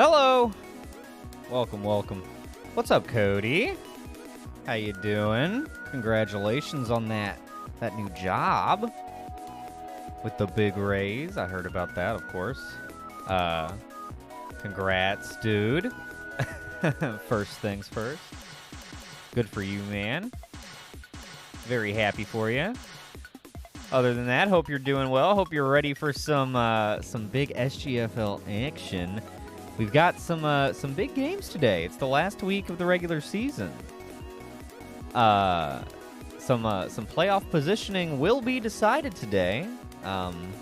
Hello! Welcome, welcome. What's up, Cody? How you doing? Congratulations on that new job with the big raise. I heard about that, of course. Congrats, dude. First things first. Good for you, man. Very happy for you. Other than that, hope you're doing well. Hope you're ready for some big SGFL action. We've got some big games today. It's the last week of the regular season. Some playoff positioning will be decided today. And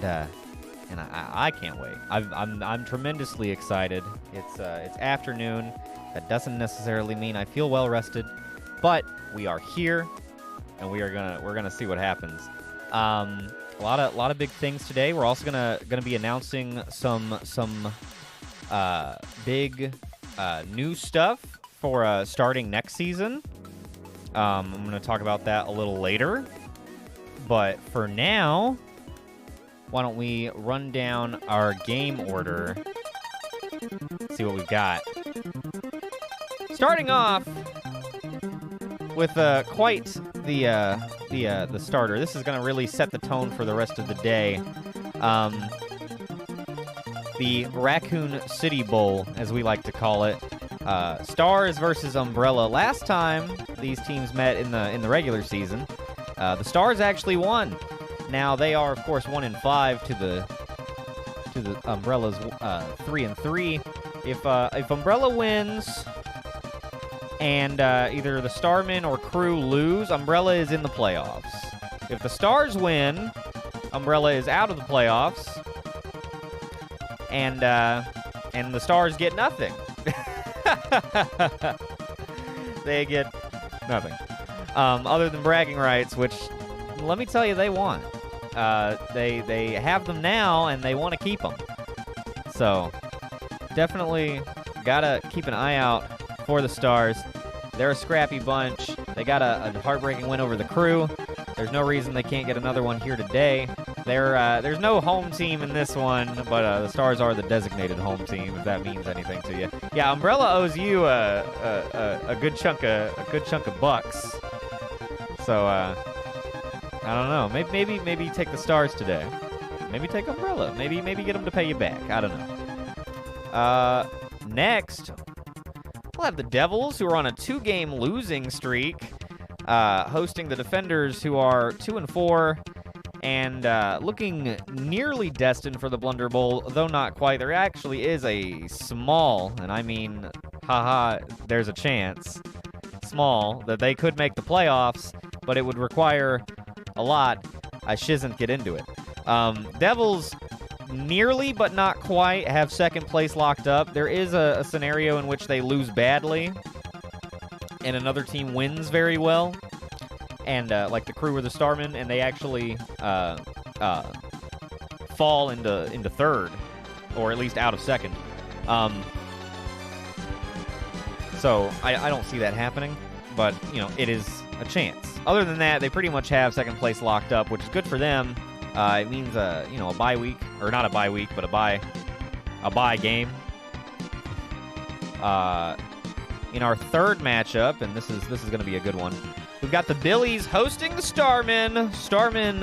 I can't wait. I'm tremendously excited. It's afternoon. That doesn't necessarily mean I feel well rested, but we are here, and we're gonna see what happens. A lot of big things today. We're also gonna be announcing some big new stuff for starting next season. I'm gonna talk about that a little later, but for now, why don't we run down our game order? See what we've got. Starting off with quite the starter. This is going to really set the tone for the rest of the day. The Raccoon City Bowl, as we like to call it. Stars versus Umbrella. Last time these teams met in the regular season, the Stars actually won. Now they are, of course, 1-5 to the Umbrella's 3-3. If Umbrella wins and either the Starmen or Crew lose, Umbrella is in the playoffs. If the Stars win, Umbrella is out of the playoffs, and the Stars get nothing. They get nothing. Other than bragging rights, which, let me tell you, they want. They have them now, and they want to keep them. So, definitely gotta keep an eye out for the Stars. They're a scrappy bunch. They got a heartbreaking win over the Crew. There's no reason they can't get another one here today. There's no home team in this one, but the Stars are the designated home team, if that means anything to you. Yeah, Umbrella owes you a good chunk of bucks. So I don't know. Maybe take the Stars today. Maybe take Umbrella. Maybe get them to pay you back. I don't know. Next, we'll have the Devils, who are on a 2-game losing streak, hosting the Defenders, who are 2-4 and looking nearly destined for the Blunder Bowl, though not quite. There actually is a small, and I mean, haha, there's a chance, small, that they could make the playoffs, but it would require a lot. I shouldn't get into it. Devils nearly, but not quite, have second place locked up. There is a scenario in which they lose badly and another team wins very well, and like the Crew or the Starmen, and they actually fall into third, or at least out of second. So I don't see that happening, but it is a chance. Other than that, they pretty much have second place locked up, which is good for them. It means a bye week, or not a bye week, but a bye game. In our third matchup, and this is going to be a good one. We've got the Billies hosting the Starmen. Starmen,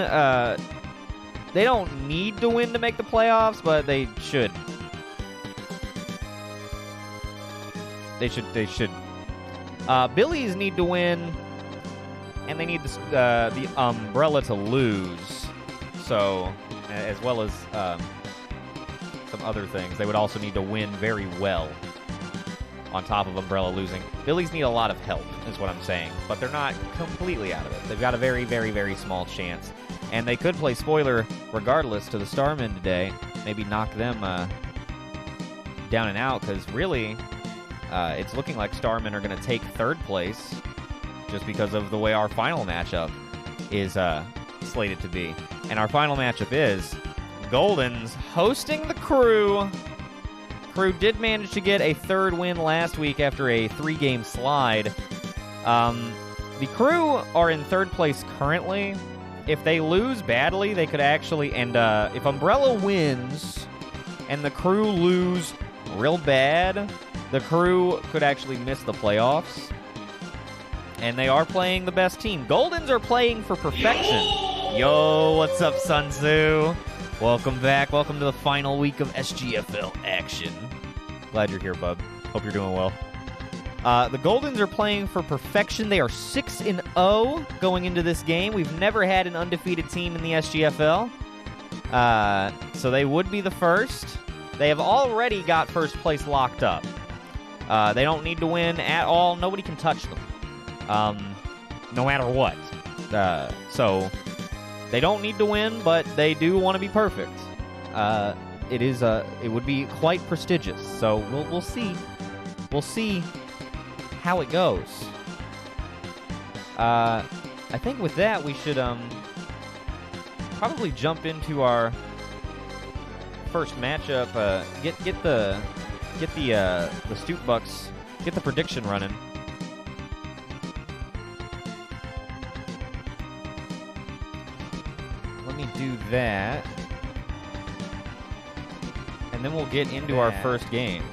they don't need to win to make the playoffs, but they should. They should. Billies need to win, and they need the Umbrella to lose. So, as well as some other things, they would also need to win very well on top of Umbrella losing. Billies need a lot of help, is what I'm saying, but they're not completely out of it. They've got a very, very, very small chance, and they could play spoiler regardless to the Starmen today, maybe knock them down and out, because really, it's looking like Starmen are going to take third place just because of the way our final matchup is slated to be. And our final matchup is Goldens hosting the Crew. Crew did manage to get a third win last week after a 3-game slide. The Crew are in third place currently. If they lose badly, they could actually, and if Umbrella wins, and the Crew lose real bad, the Crew could actually miss the playoffs. And they are playing the best team. Goldens are playing for perfection. Yo, what's up, Sun Tzu? Welcome back. Welcome to the final week of SGFL action. Glad you're here, bub. Hope you're doing well. The Goldens are playing for perfection. They are 6-0 going into this game. We've never had an undefeated team in the SGFL. So they would be the first. They have already got first place locked up. They don't need to win at all. Nobody can touch them. No matter what. So they don't need to win, but they do want to be perfect. It would be quite prestigious. So we'll see. We'll see how it goes. I think with that we should probably jump into our first matchup. Get the Stoop Bucks. Get the prediction running. Let me do that, and then we'll get into our first game.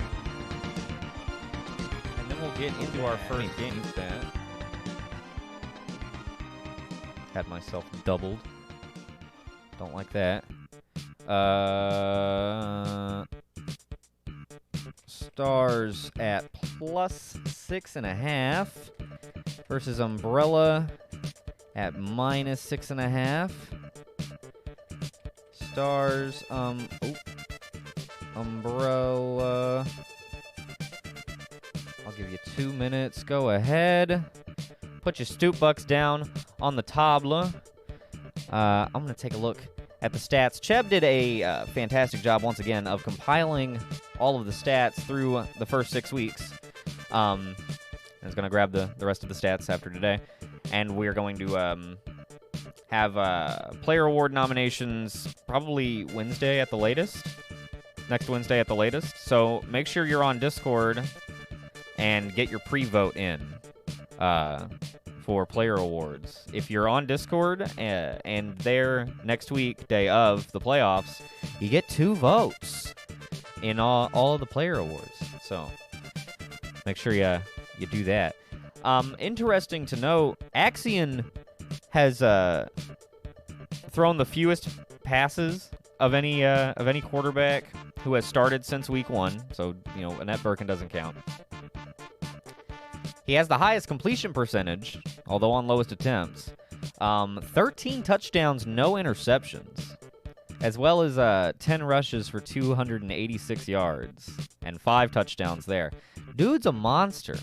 Had myself doubled. Don't like that. Stars at +6.5 versus Umbrella at -6.5. Stars, Umbrella. I'll give you 2 minutes. Go ahead. Put your Stoop Bucks down on the table. I'm going to take a look at the stats. Cheb did a fantastic job, once again, of compiling all of the stats through the first 6 weeks. And is going to grab the rest of the stats after today. And we're going to have player award nominations probably Wednesday at the latest. Next Wednesday at the latest. So make sure you're on Discord and get your pre-vote in for player awards. If you're on Discord and there next week, day of the playoffs, you get 2 votes in all of the player awards. So make sure you do that. Interesting to note, Axion has thrown the fewest passes of any quarterback who has started since week 1. So, Annette Birkin doesn't count. He has the highest completion percentage, although on lowest attempts. 13 touchdowns, no interceptions, as well as 10 rushes for 286 yards and 5 touchdowns there. Dude's a monster.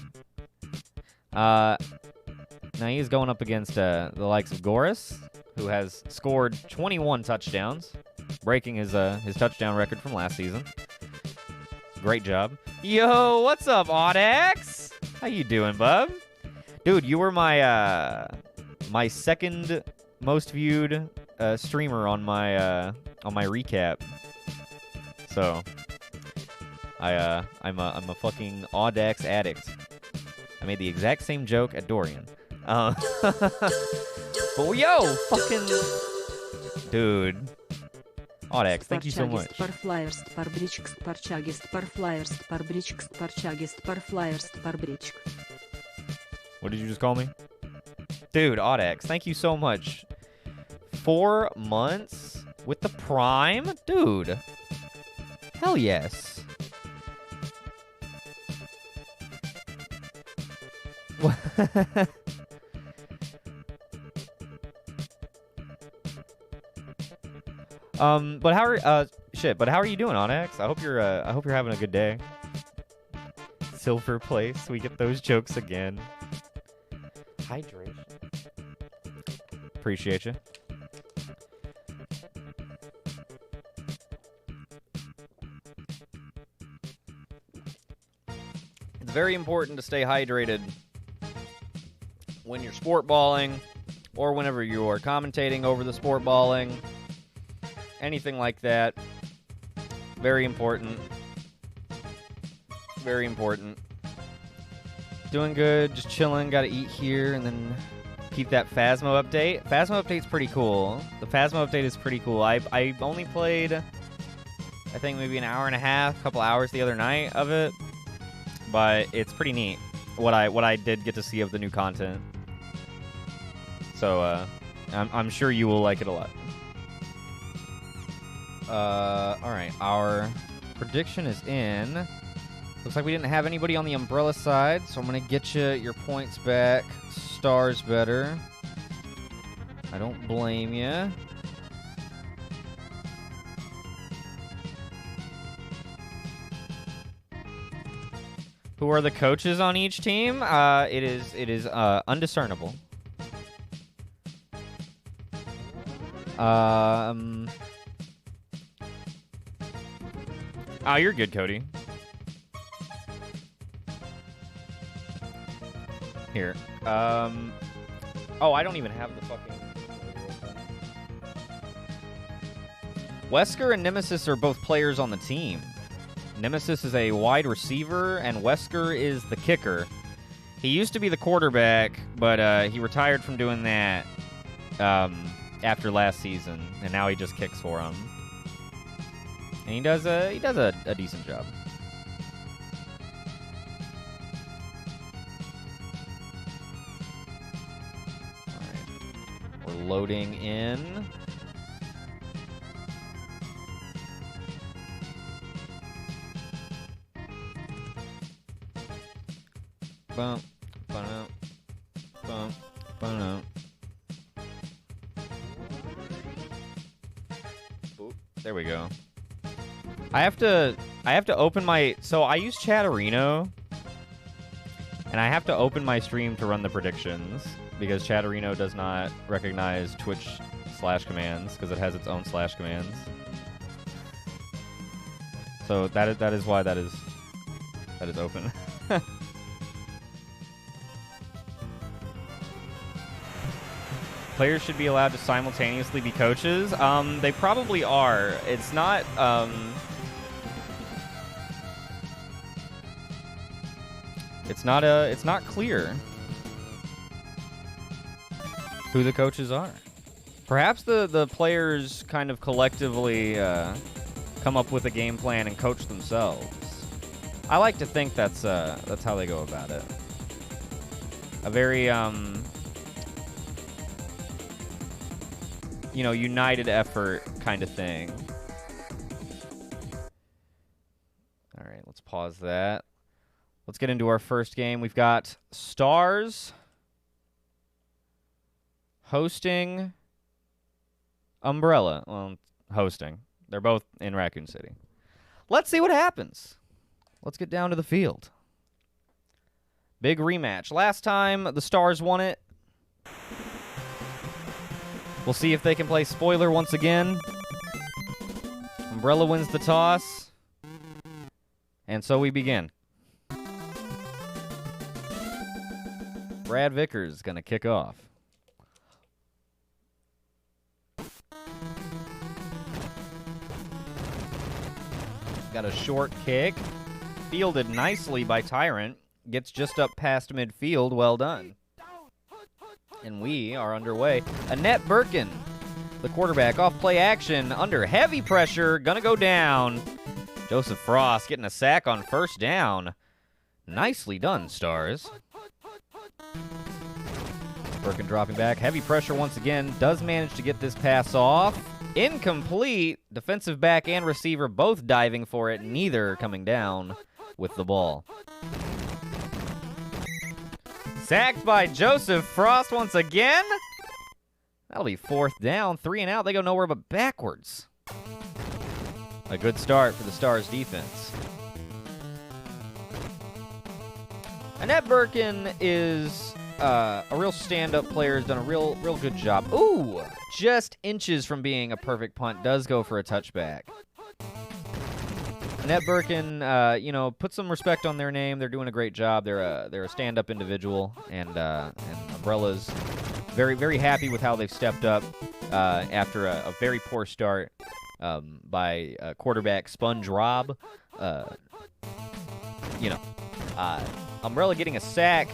Now he's going up against the likes of Goris, who has scored 21 touchdowns, breaking his touchdown record from last season. Great job. Yo, what's up, Audex? How you doing, bub? Dude, you were my my second most viewed streamer on my recap. So I'm a fucking Audax addict. I made the exact same joke at Dorian. But yo, fucking dude. Audax, thank you so much. What did you just call me? Dude, Audax, thank you so much. 4 months with the Prime? Dude. Hell yes. But how are you doing, Onyx? I hope you're having a good day. Silver place, we get those jokes again. Hydration. Appreciate you. It's very important to stay hydrated when you're sport balling or whenever you are commentating over the sport balling. Anything like that. Very important. Very important. Doing good, just chilling, gotta eat here, and then keep that Phasmo update. Phasmo update's pretty cool. The Phasmo update is pretty cool. I only played I think maybe an hour and a half, couple hours the other night of it. But it's pretty neat what I did get to see of the new content. So I'm sure you will like it a lot. All right, our prediction is in. Looks like we didn't have anybody on the umbrella side, so I'm gonna get you your points back. Stars better. I don't blame you. Who are the coaches on each team? It is undiscernible. Oh, you're good, Cody. Here. Oh, I don't even have the fucking... Wesker and Nemesis are both players on the team. Nemesis is a wide receiver, and Wesker is the kicker. He used to be the quarterback, but he retired from doing that after last season, and now he just kicks for him. And he does a decent job. All right, we're loading in. Bump, bump, bump, bump. There we go. I have to open my... So I use Chatterino, and I have to open my stream to run the predictions because Chatterino does not recognize Twitch /commands because it has its own /commands. So that is why that is open. Players should be allowed to simultaneously be coaches. They probably are. It's not. It's not clear who the coaches are. Perhaps the players kind of collectively come up with a game plan and coach themselves. I like to think that's how they go about it. A very united effort kind of thing. All right, let's pause that. Let's get into our first game. We've got Stars hosting Umbrella. Well, hosting. They're both in Raccoon City. Let's see what happens. Let's get down to the field. Big rematch. Last time, the Stars won it. We'll see if they can play spoiler once again. Umbrella wins the toss. And so we begin. Brad Vickers is going to kick off. Got a short kick. Fielded nicely by Tyrant. Gets just up past midfield. Well done. And we are underway. Annette Birkin, the quarterback, off play action, under heavy pressure, gonna go down. Joseph Frost getting a sack on first down. Nicely done, Stars. Birkin dropping back, heavy pressure once again, does manage to get this pass off. Incomplete. Defensive back and receiver both diving for it, neither coming down with the ball. Sacked by Joseph Frost once again. That'll be fourth down, 3 and out. They go nowhere but backwards. A good start for the Stars defense. Annette Birkin is a real stand-up player, has done a real good job. Ooh, just inches from being a perfect punt, does go for a touchback. Annette Birkin, put some respect on their name. They're doing a great job. They're a stand-up individual, and Umbrella's very, very happy with how they've stepped up after a very poor start by quarterback Sponge Rob. Umbrella getting a sack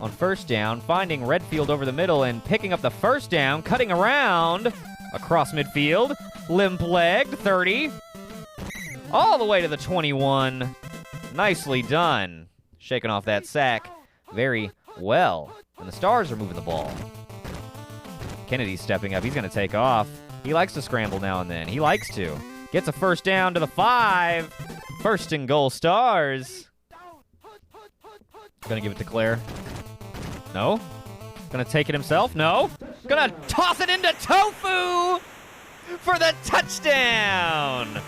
on first down, finding Redfield over the middle and picking up the first down, cutting around across midfield, limp-legged, 30. all the way to the 21. Nicely done. Shaking off that sack very well. And the Stars are moving the ball. Kennedy's stepping up. He's going to take off. He likes to scramble now and then. He likes to. Gets a first down to the 5. First and goal, Stars. Going to give it to Claire. No. Going to take it himself. No. Going to toss it into Tofu for the touchdown.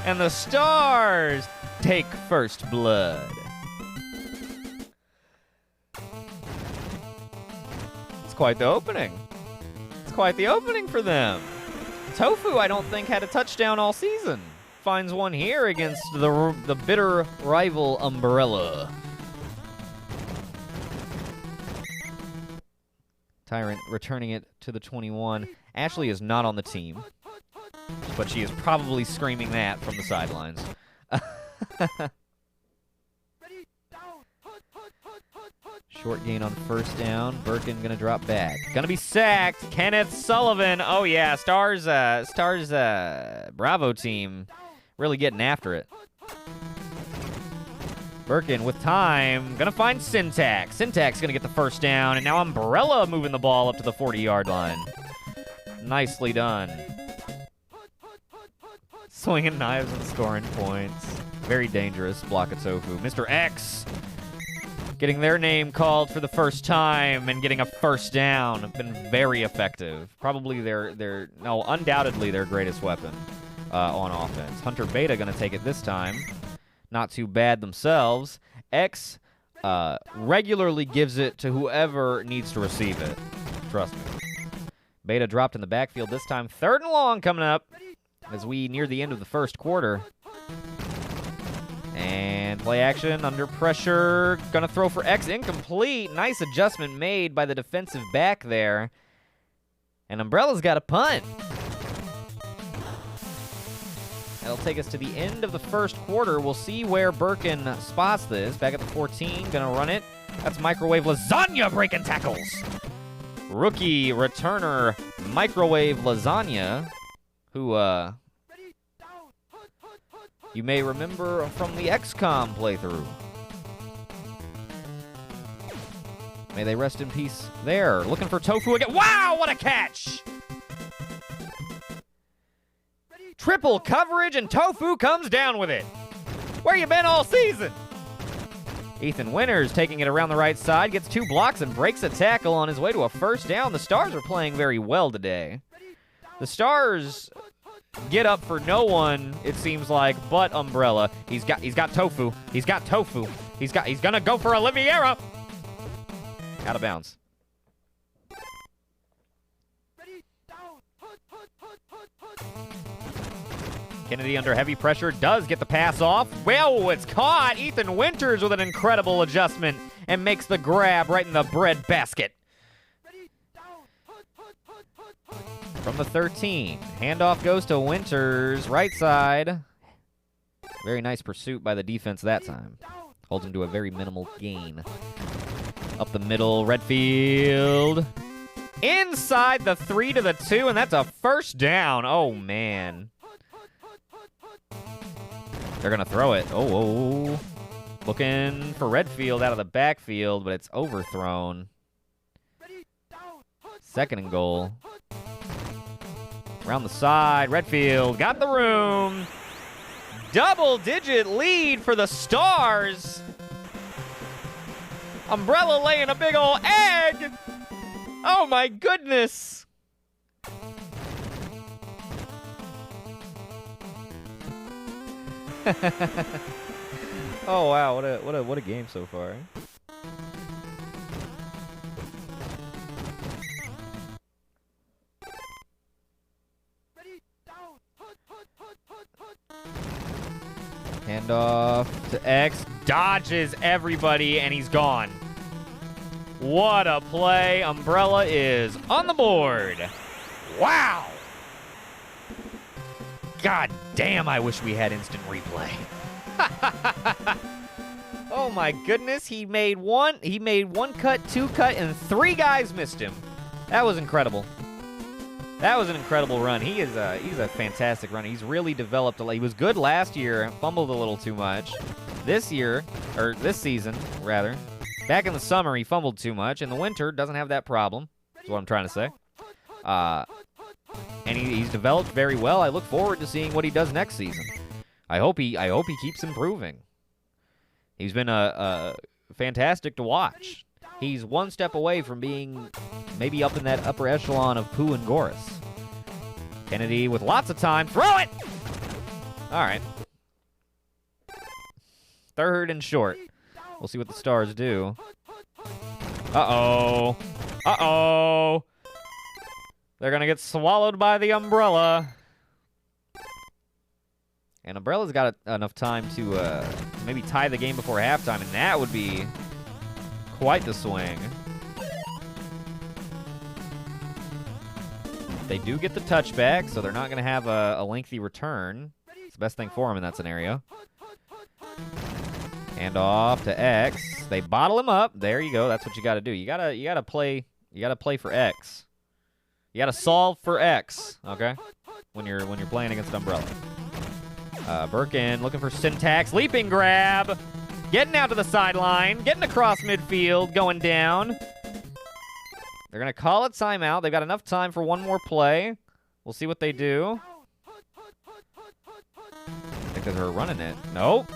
And the Stars take first blood. It's quite the opening. It's quite the opening for them. Tofu, I don't think, had a touchdown all season. Finds one here against the bitter rival Umbrella. Tyrant returning it to the 21. Ashley is not on the team, but she is probably screaming that from the sidelines. Short gain on first down. Birkin gonna drop back. Gonna be sacked. Kenneth Sullivan. Oh yeah, Stars Bravo team really getting after it. Birkin with time. Gonna find Syntax. Syntax gonna get the first down, and now Umbrella moving the ball up to the 40-yard line. Nicely done. Swinging knives and scoring points. Very dangerous block of Tofu. Mr. X getting their name called for the first time and getting a first down. Been very effective. Probably undoubtedly their greatest weapon on offense. Hunter Beta gonna take it this time. Not too bad themselves. X regularly gives it to whoever needs to receive it. Trust me. Beta dropped in the backfield this time. 3rd and long coming up as we near the end of the first quarter. And play action, under pressure. Gonna throw for X, incomplete. Nice adjustment made by the defensive back there. And Umbrella's got a punt. That'll take us to the end of the first quarter. We'll see where Birkin spots this. Back at the 14, gonna run it. That's Microwave Lasagna breaking tackles. Rookie returner Microwave Lasagna, who you may remember from the XCOM playthrough. May they rest in peace there. Looking for Tofu again. Wow, what a catch! Triple coverage, and Tofu comes down with it. Where you been all season? Ethan Winters taking it around the right side, gets 2 blocks and breaks a tackle on his way to a first down. The Stars are playing very well today. The Stars get up for no one, it seems like, but Umbrella. He's got Tofu. He's got Tofu. He's gonna go for Oliveira. Out of bounds. Kennedy under heavy pressure does get the pass off. Well, it's caught. Ethan Winters with an incredible adjustment and makes the grab right in the bread basket. From the 13, handoff goes to Winters, right side. Very nice pursuit by the defense that time. Holds him to a very minimal gain. Up the middle, Redfield. Inside the 3 to the 2, and that's a first down. Oh, man. They're going to throw it. Oh. Looking for Redfield out of the backfield, but it's overthrown. 2nd and goal. Around the side, Redfield got the room. Double-digit lead for the Stars. Umbrella laying a big ol' egg. Oh, my goodness. Oh wow, what a game so far. Handoff to X, dodges everybody, and he's gone. What a play. Umbrella is on the board. Wow. God damn, I wish we had instant replay. Oh my goodness, he made one cut, 2 cut, and 3 guys missed him. That was incredible. That was an incredible run. He's a fantastic runner. He's really developed a lot. He was good last year, fumbled a little too much. This year, or this season, rather, back in the summer, he fumbled too much. In the winter, doesn't have that problem. That's what I'm trying to say. And he's developed very well. I look forward to seeing what he does next season. I hope he keeps improving. He's been fantastic to watch. He's one step away from being maybe up in that upper echelon of Pooh and Goris. Kennedy with lots of time. Throw it! All right. 3rd and short. We'll see what the Stars do. Uh-oh. Uh-oh. They're going to get swallowed by the umbrella. And Umbrella's got enough time to maybe tie the game before halftime, and that would be quite the swing. They do get the touchback, so they're not going to have a lengthy return. It's the best thing for them in that scenario. Hand off to X. They bottle him up. There you go. That's what you got to do. You gotta play for X. You gotta solve for X, okay? When you're playing against Umbrella. Birkin looking for Syntax. Leaping grab. Getting out to the sideline. Getting across midfield. Going down. They're going to call it timeout. They've got enough time for one more play. We'll see what they do. I think they're running it. Nope.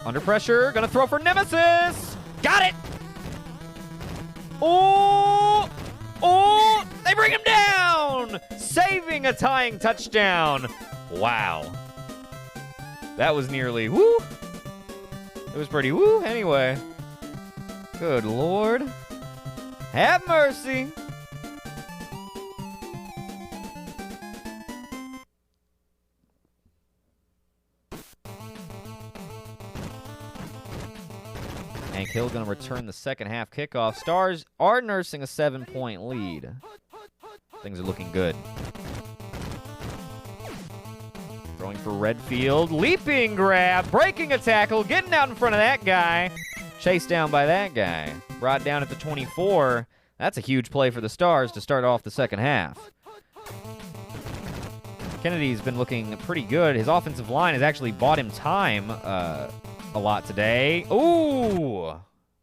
Under pressure. Going to throw for Nemesis. Got it. Oh. Oh. They bring him down. Saving a tying touchdown. Wow. That was nearly woo. It was pretty woo anyway. Good Lord. Have mercy. Hank Hill going to return the second half kickoff. Stars are nursing a 7-point lead. Things are looking good. Throwing for Redfield. Leaping grab. Breaking a tackle. Getting out in front of that guy. Chased down by that guy. Brought down at the 24. That's a huge play for the Stars to start off the second half. Kennedy's been looking pretty good. His offensive line has actually bought him time a lot today. Ooh!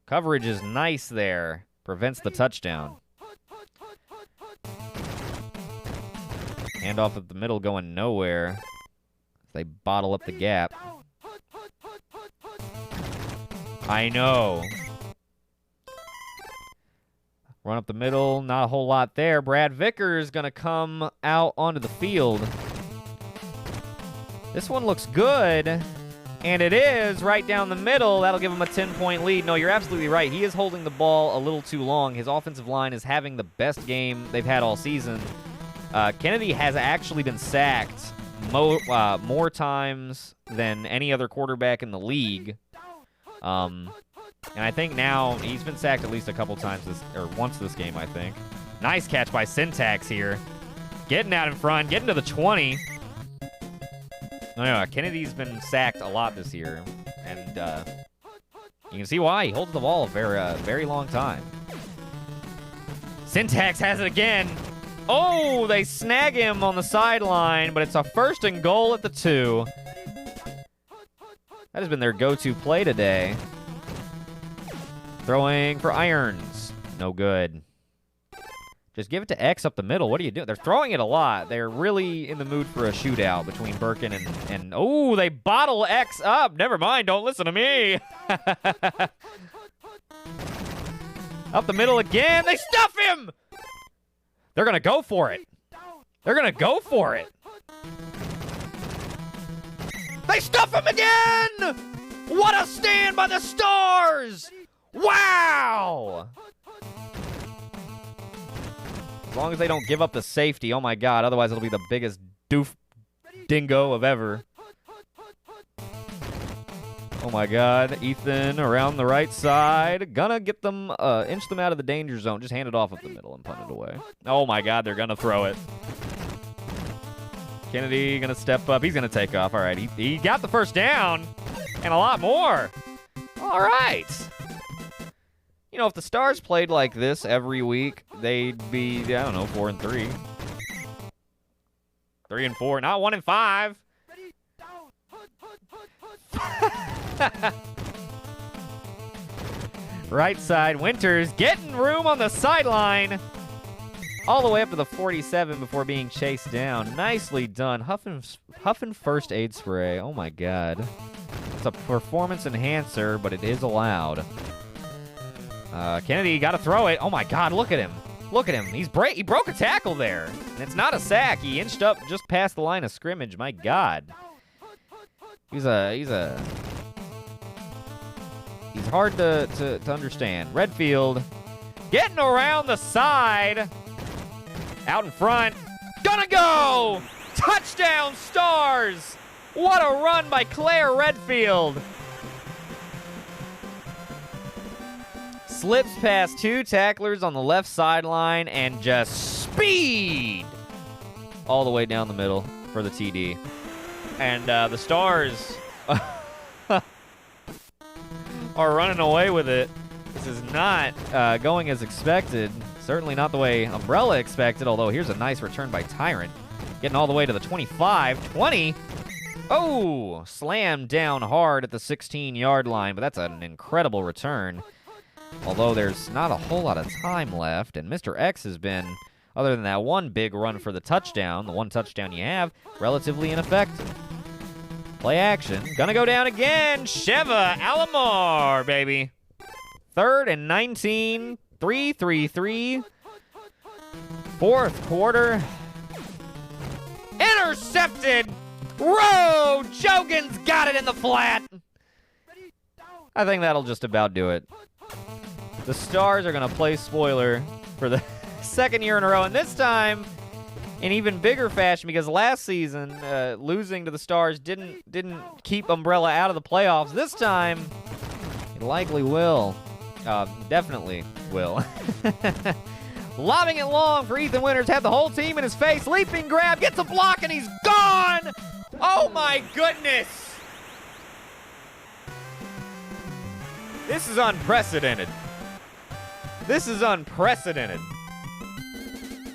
Coverage is nice there. Prevents the touchdown. Handoff at the middle going nowhere. They bottle up the gap. I know. Run up the middle, not a whole lot there. Brad Vickers going to come out onto the field. This one looks good, and it is right down the middle. That'll give him a 10-point lead. No, you're absolutely right. He is holding the ball a little too long. His offensive line is having the best game they've had all season. Kennedy has actually been sacked more times than any other quarterback in the league. And I think now he's been sacked at least a couple times once this game, I think. Nice catch by Syntax here. Getting out in front, getting to the 20. No, Kennedy's been sacked a lot this year. And you can see why. He holds the ball a very long time. Syntax has it again. Oh, they snag him on the sideline, but it's a 1st and goal at the 2. That has been their go-to play today. Throwing for Irons. No good. Just give it to X up the middle. What are you doing? They're throwing it a lot. They're really in the mood for a shootout between Birkin and oh, they bottle X up. Never mind. Don't listen to me. Up the middle again. They stuff him. They're going to go for it. They're going to go for it. They stuff him again! What a stand by the Stars! Wow! As long as they don't give up the safety, oh my God, otherwise it'll be the biggest doof dingo of ever. Oh my God, Ethan around the right side. Gonna get them, inch them out of the danger zone. Just hand it off up the middle and punt it away. Oh my God, they're gonna throw it. Kennedy gonna step up. He's gonna take off. All right, he got the first down and a lot more. All right. You know, if the Stars played like this every week, they'd be, I don't know, 4-3. 3 and 4, not 1 and 5. Right side, Winters getting room on the sideline. All the way up to the 47 before being chased down. Nicely done. Huffin first aid spray. Oh, my God. It's a performance enhancer, but it is allowed. Kennedy got to throw it. Oh, my God. Look at him. Look at him. He broke a tackle there. And it's not a sack. He inched up just past the line of scrimmage. My God. He's hard to understand. Redfield getting around the side. Out in front. Gonna go! Touchdown, Stars! What a run by Claire Redfield. Slips past 2 tacklers on the left sideline and just speed all the way down the middle for the TD. And the Stars are running away with it. This is not going as expected. Certainly not the way Umbrella expected, although here's a nice return by Tyrant. Getting all the way to the 25, 20. Oh, slammed down hard at the 16-yard line, but that's an incredible return. Although there's not a whole lot of time left, and Mr. X has been, other than that one big run for the touchdown, the one touchdown you have, relatively ineffective. Play action. Gonna go down again. Sheva Alomar, baby. 3rd and 19. 3-3-3. 4th quarter. Intercepted. Rowe Jogan's got it in the flat. I think that'll just about do it. The Stars are going to play spoiler for the 2nd year in a row, and this time in even bigger fashion, because last season losing to the Stars didn't keep Umbrella out of the playoffs. This time it likely will. Definitely will. Lobbing it long for Ethan Winters. Had the whole team in his face. Leaping grab. Gets a block, and he's gone! Oh, my goodness! This is unprecedented. This is unprecedented.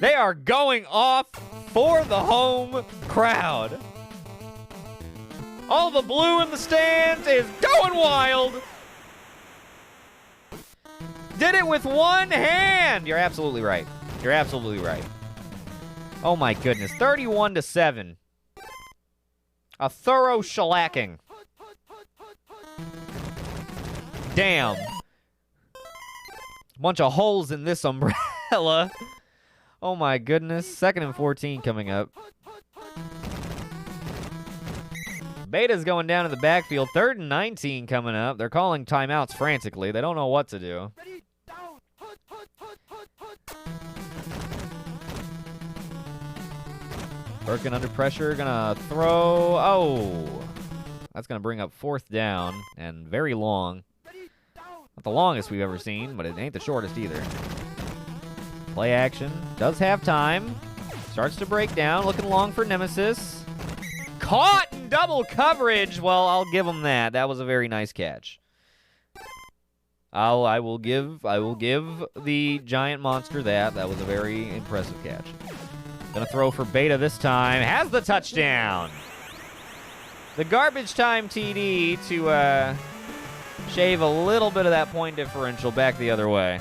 They are going off for the home crowd. All the blue in the stands is going wild. Did it with one hand. You're absolutely right. You're absolutely right. Oh, my goodness. 31-7. A thorough shellacking. Damn. Bunch of holes in this umbrella. Oh, my goodness. 2nd and 14 coming up. Beta's going down in the backfield. 3rd and 19 coming up. They're calling timeouts frantically. They don't know what to do. Birkin under pressure, gonna throw. Oh, that's gonna bring up 4th down and very long. Not the longest we've ever seen, but it ain't the shortest either. Play action, does have time. Starts to break down, looking long for Nemesis. Caught in double coverage. Well, I'll give him that. That was a very nice catch. I will give the giant monster that. That was a very impressive catch. Gonna throw for Beta this time. Has the touchdown. The garbage time TD to shave a little bit of that point differential back the other way.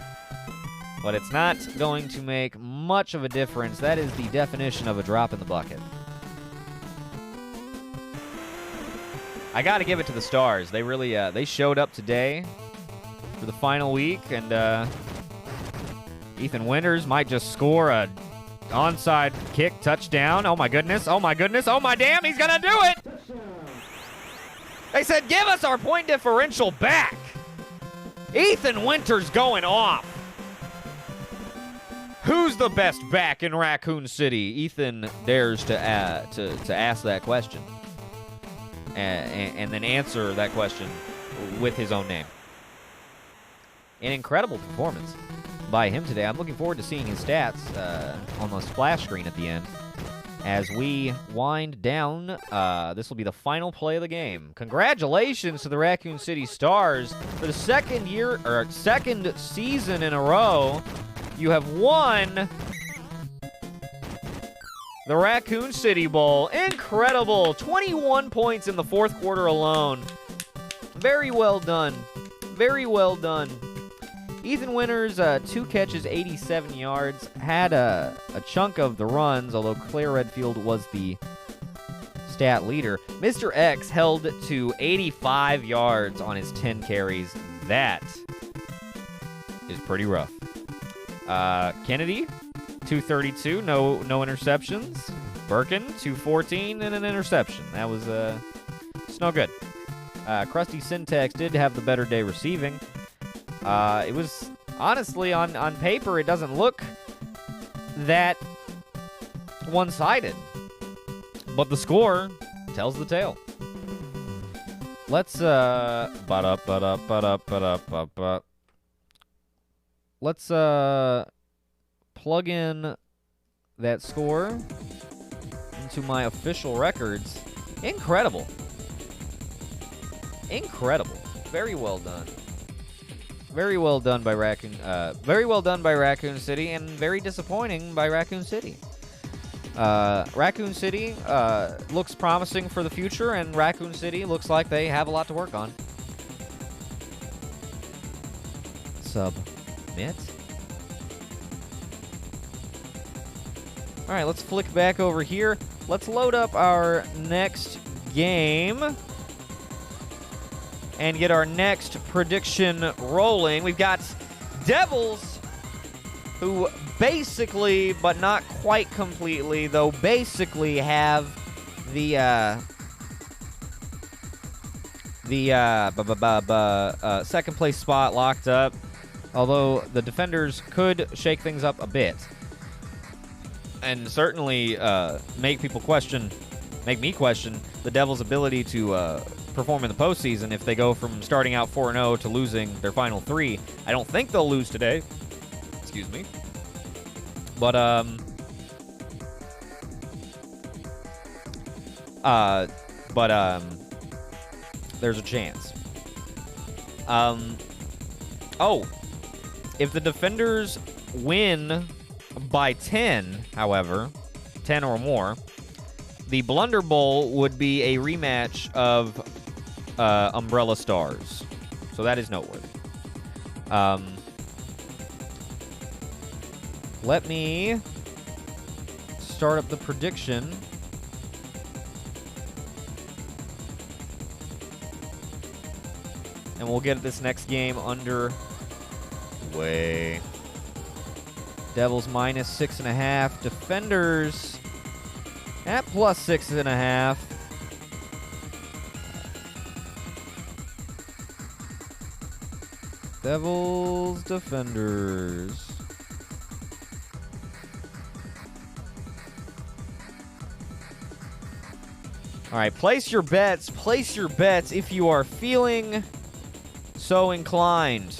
But it's not going to make much of a difference. That is the definition of a drop in the bucket. I got to give it to the Stars. They really they showed up today for the final week, and Ethan Winters might just score a onside kick touchdown. Oh, my goodness. Oh, my goodness. Oh, my damn. He's going to do it. They said, give us our point differential back. Ethan Winters going off. Who's the best back in Raccoon City? Ethan dares to ask that question and then answer that question with his own name. An incredible performance by him today. I'm looking forward to seeing his stats on the splash screen at the end. As we wind down, this will be the final play of the game. Congratulations to the Raccoon City Stars for the second season in a row. You have won The Raccoon City Bowl. Incredible. 21 points in the fourth quarter alone. Very well done. Very well done. Ethan Winters, 2 catches, 87 yards. Had a chunk of the runs, although Claire Redfield was the stat leader. Mr. X held to 85 yards on his 10 carries. That is pretty rough. Kennedy, 232, no interceptions. Birkin, 214, and an interception. That was it's no good. Krusty Syntax did have the better day receiving. It was, honestly, on paper, it doesn't look that one-sided. But the score tells the tale. Let's, let's, plug in that score into my official records. Incredible. Incredible. Very well done. Very well done by Raccoon City, and very disappointing by Raccoon City. Raccoon City looks promising for the future, and Raccoon City looks like they have a lot to work on. Submit. All right, let's flick back over here. Let's load up our next game and get our next prediction rolling. We've got Devils, who basically, but not quite completely, though basically have the second place spot locked up, although the defenders could shake things up a bit and certainly make me question the Devils' ability to perform in the postseason if they go from starting out 4-0 to losing their final 3. I don't think they'll lose today. Excuse me. But there's a chance. Oh, if the defenders win by 10, however, 10 or more, the Blunder Bowl would be a rematch of Umbrella Stars. So that is noteworthy. Let me start up the prediction. And we'll get this next game underway. Devils minus 6.5. Defenders at plus 6.5. Devils, defenders. All right, place your bets. Place your bets if you are feeling so inclined.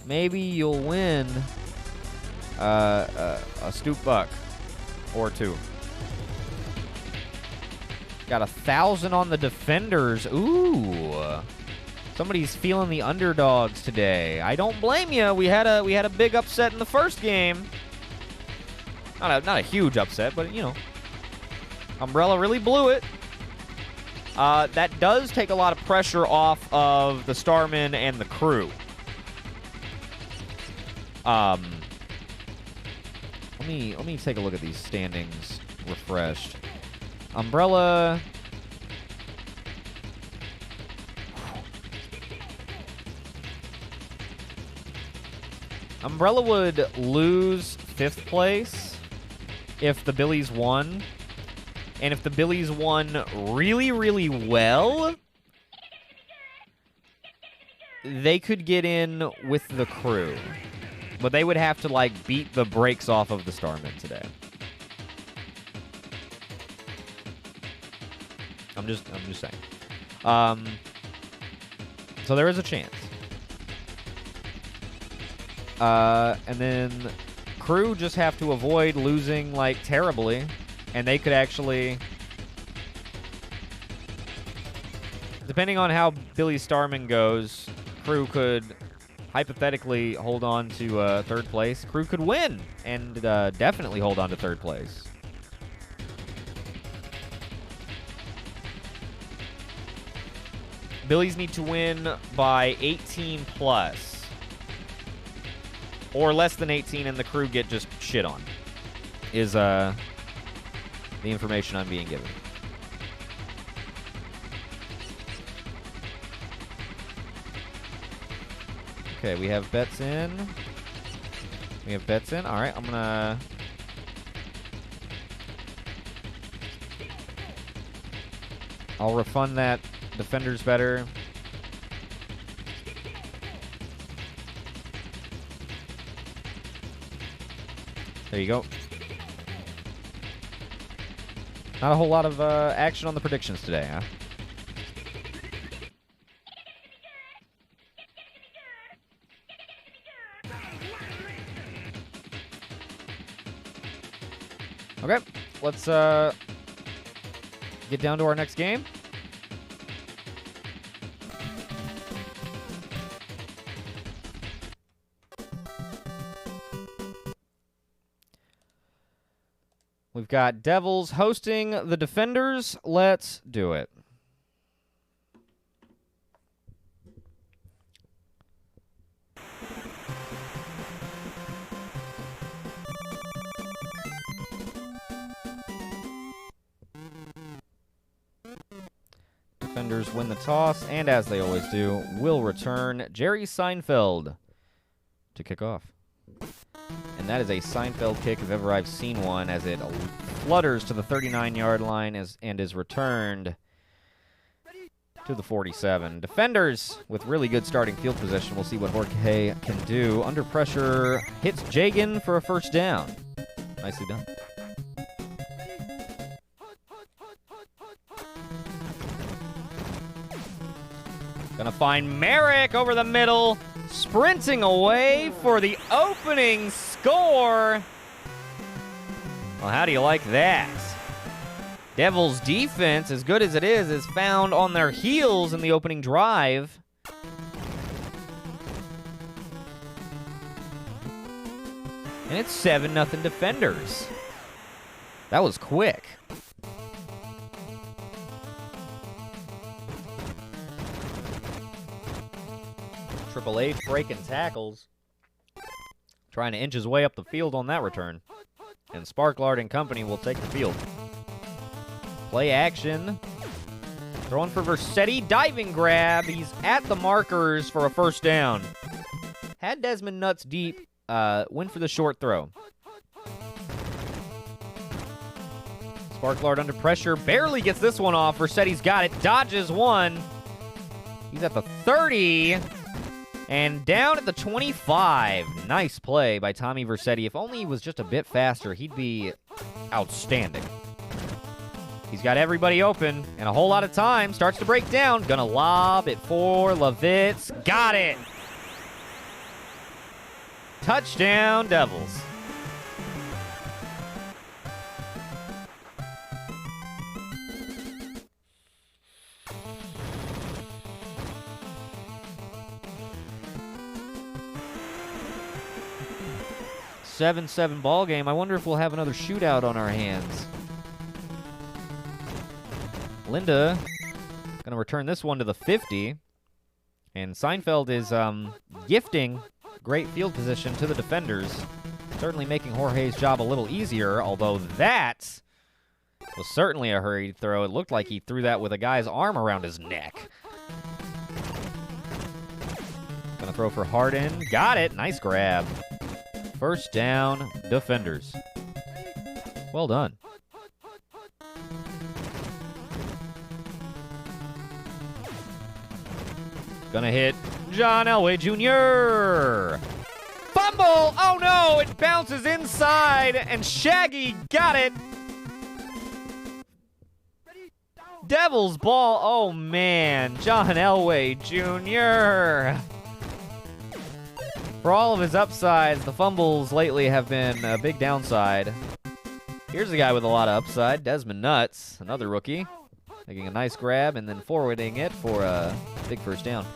Maybe you'll win a stoop buck or 2. Got 1,000 on the defenders. Ooh. Somebody's feeling the underdogs today. I don't blame you. We had a big upset in the first game. Not a huge upset, but you know, Umbrella really blew it. That does take a lot of pressure off of the Starmen and the crew. Let me take a look at these standings refreshed. Umbrella. Umbrella would lose 5th place if the Billies won. And if the Billies won really, really well, they could get in with the crew. But they would have to, like, beat the brakes off of the Starmen today. I'm just saying. So there is a chance. And then crew just have to avoid losing, like, terribly. And they could actually, depending on how Billy Starman goes, crew could hypothetically hold on to 3rd place. Crew could win and definitely hold on to 3rd place. Billies need to win by 18 plus. Or less than 18 and the crew get just shit on. Is the information I'm being given. Okay, we have bets in. We have bets in. All right, I'm gonna... I'll refund that defender's better. There you go. Not a whole lot of action on the predictions today, huh? Okay, let's get down to our next game. We've got Devils hosting the Defenders. Let's do it. Defenders win the toss, and as they always do, will return Jerry Seinfeld to kick off. And that is a Seinfeld kick if ever I've seen one, as it flutters to the 39-yard line and is returned to the 47. Defenders with really good starting field position. We'll see what Jorge can do. Under pressure, hits Jagan for a first down. Nicely done. Gonna find Merrick over the middle, sprinting away for the opening score. Well, how do you like that? Devils defense, as good as it is found on their heels in the opening drive. And it's 7-0 Defenders. That was quick. Triple H breaking tackles. Trying to inch his way up the field on that return. And Sparklard and company will take the field. Play action. Throwing for Versetti. Diving grab. He's at the markers for a first down. Had Desmond Nuts deep. Went for the short throw. Sparklard under pressure. Barely gets this one off. Versetti's got it. Dodges one. He's at the 30. And down at the 25. Nice play by Tommy Versetti. If only he was just a bit faster, he'd be outstanding. He's got everybody open, and a whole lot of time. Starts to break down. Gonna lob it for Levitz. Got it! Touchdown, Devils. Seven ball game. I wonder if we'll have another shootout on our hands. Linda gonna return this one to the 50. And Seinfeld is gifting great field position to the defenders. Certainly making Jorge's job a little easier, although that was certainly a hurried throw. It looked like he threw that with a guy's arm around his neck. Gonna throw for Harden. Got it. Nice grab. First down, Defenders. Well done. Gonna hit John Elway Jr. Fumble! Oh no! It bounces inside, and Shaggy got it. Devils ball. Oh man, John Elway Jr. For all of his upsides, the fumbles lately have been a big downside. Here's a guy with a lot of upside, Desmond Nuts, another rookie, making a nice grab and then forwarding it for a big first down.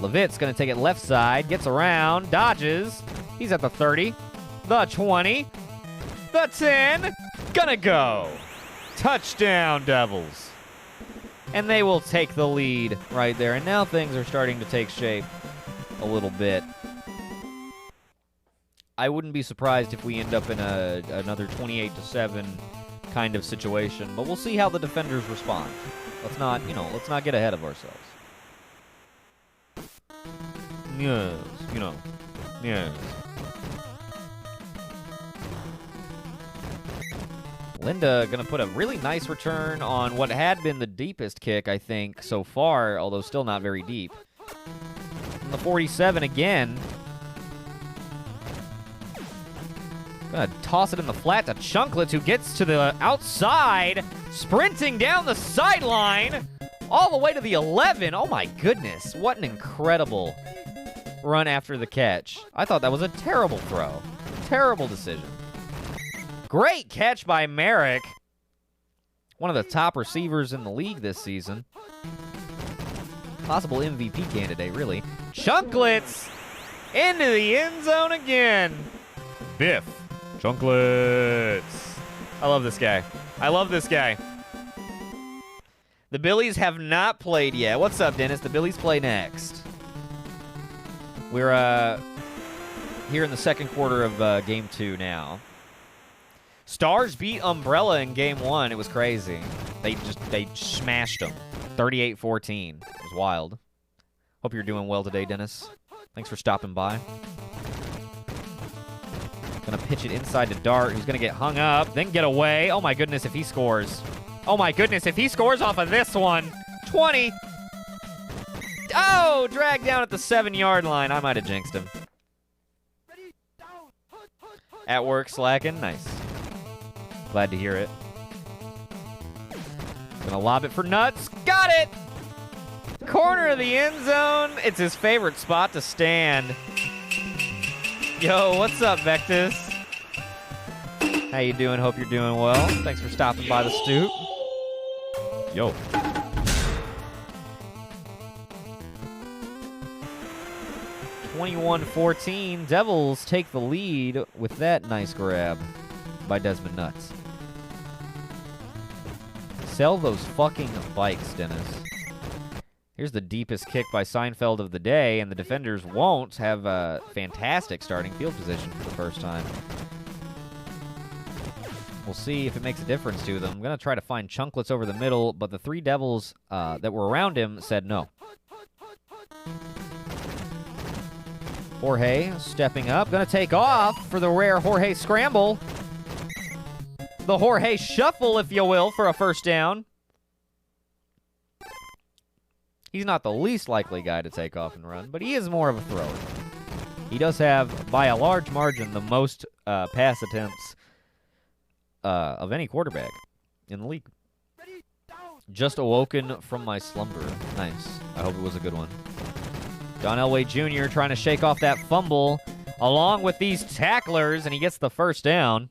Levitz going to take it left side, gets around, dodges. He's at the 30, the 20, the 10, gonna go. Touchdown, Devils. And they will take the lead right there. And now things are starting to take shape a little bit. I wouldn't be surprised if we end up in another 28-7 kind of situation. But we'll see how the defenders respond. Let's not get ahead of ourselves. Yes, yes. Linda going to put a really nice return on what had been the deepest kick, I think, so far, although still not very deep. And the 47 again. Going to toss it in the flat to Chunklets, who gets to the outside, sprinting down the sideline, all the way to the 11. Oh, my goodness. What an incredible run after the catch. I thought that was a terrible throw. Terrible decision. Great catch by Merrick. One of the top receivers in the league this season. Possible MVP candidate, really. Chunklets into the end zone again. Biff. Chunklets. I love this guy. I love this guy. The Billies have not played yet. What's up, Dennis? The Billies play next. We're here in the second quarter of Game 2 now. Stars beat Umbrella in Game 1. It was crazy. They smashed them. 38-14. It was wild. Hope you're doing well today, Dennis. Thanks for stopping by. Gonna pitch it inside to Dart, who's gonna get hung up, then get away. Oh my goodness, if he scores. Oh my goodness, if he scores off of this one. 20. Oh, dragged down at the 7-yard line. I might have jinxed him. At work, slacking. Nice. Glad to hear it. Gonna lob it for Nuts. Got it! Corner of the end zone. It's his favorite spot to stand. Yo, what's up, Vectus? How you doing? Hope you're doing well. Thanks for stopping by the stoop. Yo. (21-14). Devils take the lead with that nice grab by Desmond Nuts. Sell those fucking bikes, Dennis. Here's the deepest kick by Seinfeld of the day, and the defenders won't have a fantastic starting field position for the first time. We'll see if it makes a difference to them. I'm going to try to find Chunklets over the middle, but the 3 Devils that were around him said no. Jorge stepping up. Going to take off for the rare Jorge scramble. The Jorge shuffle, if you will, for a first down. He's not the least likely guy to take off and run, but he is more of a thrower. He does have, by a large margin, the most pass attempts of any quarterback in the league. Just awoken from my slumber. Nice. I hope it was a good one. John Elway Jr. trying to shake off that fumble along with these tacklers, and he gets the first down.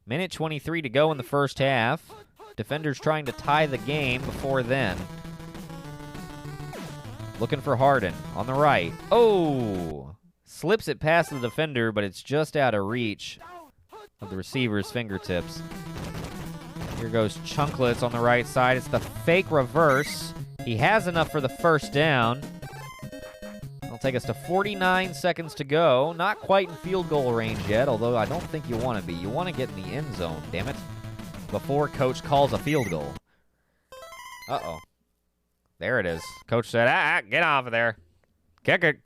Minute 23 to go in the first half. Defenders trying to tie the game before then. Looking for Harden on the right. Oh! Slips it past the defender, but it's just out of reach of the receiver's fingertips. Here goes Chunklets on the right side. It's the fake reverse. He has enough for the first down. It'll take us to 49 seconds to go. Not quite in field goal range yet, although I don't think you want to be. You want to get in the end zone, damn it, before Coach calls a field goal. Uh-oh. There it is. Coach said, get off of there. Kick it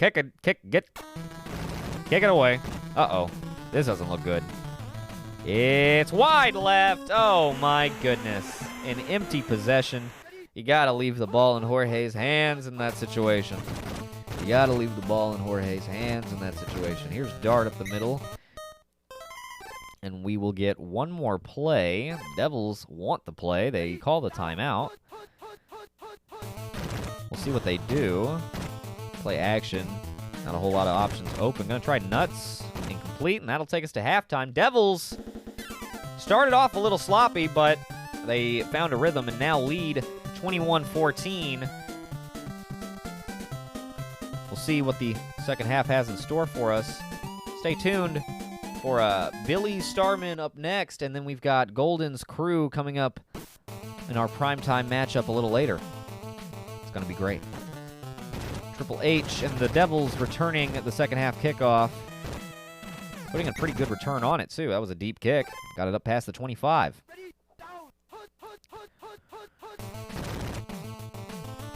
away. Uh-oh. This doesn't look good. It's wide left. Oh, my goodness. An empty possession. You got to leave the ball in Jorge's hands in that situation. You got to leave the ball in Jorge's hands in that situation. Here's Dart up the middle. And we will get one more play. Devils want the play. They call the timeout. We'll see what they do. Play action. Not a whole lot of options open. Going to try Nuts. Incomplete, and that'll take us to halftime. Devils started off a little sloppy, but they found a rhythm and now lead 21-14. We'll see what the second half has in store for us. Stay tuned for Billy Starman up next, and then we've got Golden's crew coming up in our primetime matchup a little later. It's going to be great. Triple H and the Devils returning the second half kickoff. Putting a pretty good return on it, too. That was a deep kick. Got it up past the 25.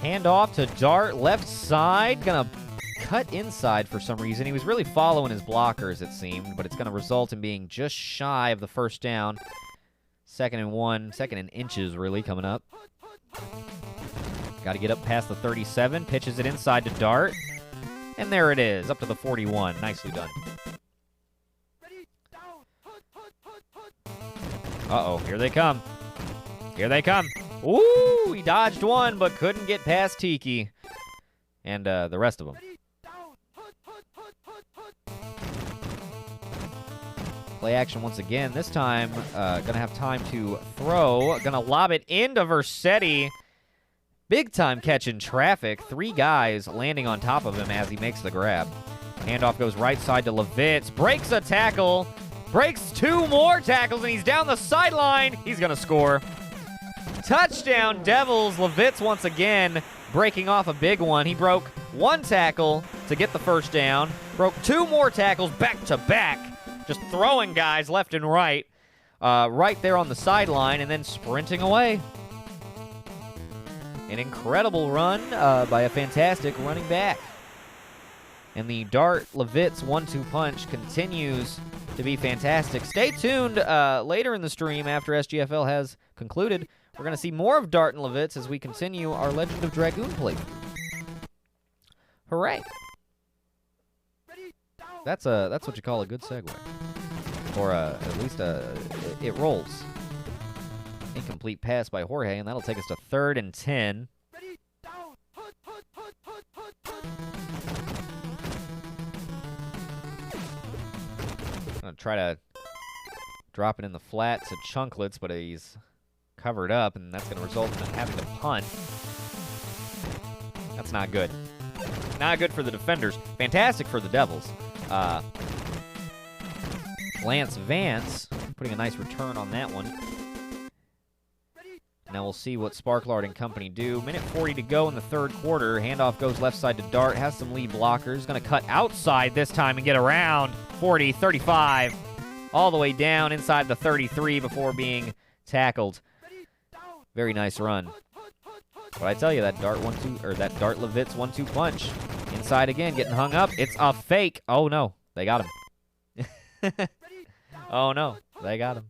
Hand off to Dart, left side. Gonna cut inside for some reason. He was really following his blockers, it seemed, but it's gonna result in being just shy of the first down. 2nd and 1, 2nd and inches, really, coming up. Got to get up past the 37. Pitches it inside to Dart. And there it is, up to the 41. Nicely done. Uh-oh, here they come. Here they come. Ooh, he dodged one, but couldn't get past Tiki. And the rest of them. Play action once again. This time, gonna have time to throw. Gonna lob it into Versetti. Big time catch in traffic. 3 guys landing on top of him as he makes the grab. Handoff goes right side to Levitz. Breaks a tackle. Breaks 2 more tackles, and he's down the sideline. He's gonna score. Touchdown, Devils. Levitz once again breaking off a big one. He broke 1 tackle to get the first down. Broke 2 more tackles back to back. Just throwing guys left and right. Right there on the sideline and then sprinting away. An incredible run by a fantastic running back. And the Dart Levitz 1-2 punch continues to be fantastic. Stay tuned later in the stream after SGFL has concluded. We're going to see more of Dart and Levitz as we continue our Legend of Dragoon playthrough. Hooray. That's what you call a good segue. Or at least it rolls. Incomplete pass by Jorge, and that'll take us to 3rd and 10. I'm going to try to drop it in the flat to Chunklets, but he's covered up, and that's going to result in him having to punt. That's not good. Not good for the defenders. Fantastic for the Devils. Lance Vance putting a nice return on that one. Now we'll see what Sparklard and company do. Minute 40 to go in the 3rd quarter. Handoff goes left side to Dart. Has some lead blockers. Going to cut outside this time and get around 40, 35. All the way down inside the 33 before being tackled. Very nice run. But I tell you, that Dart Levitz 1-2 punch. Inside again, getting hung up. It's a fake. Oh, no. They got him. Oh, no. They got him.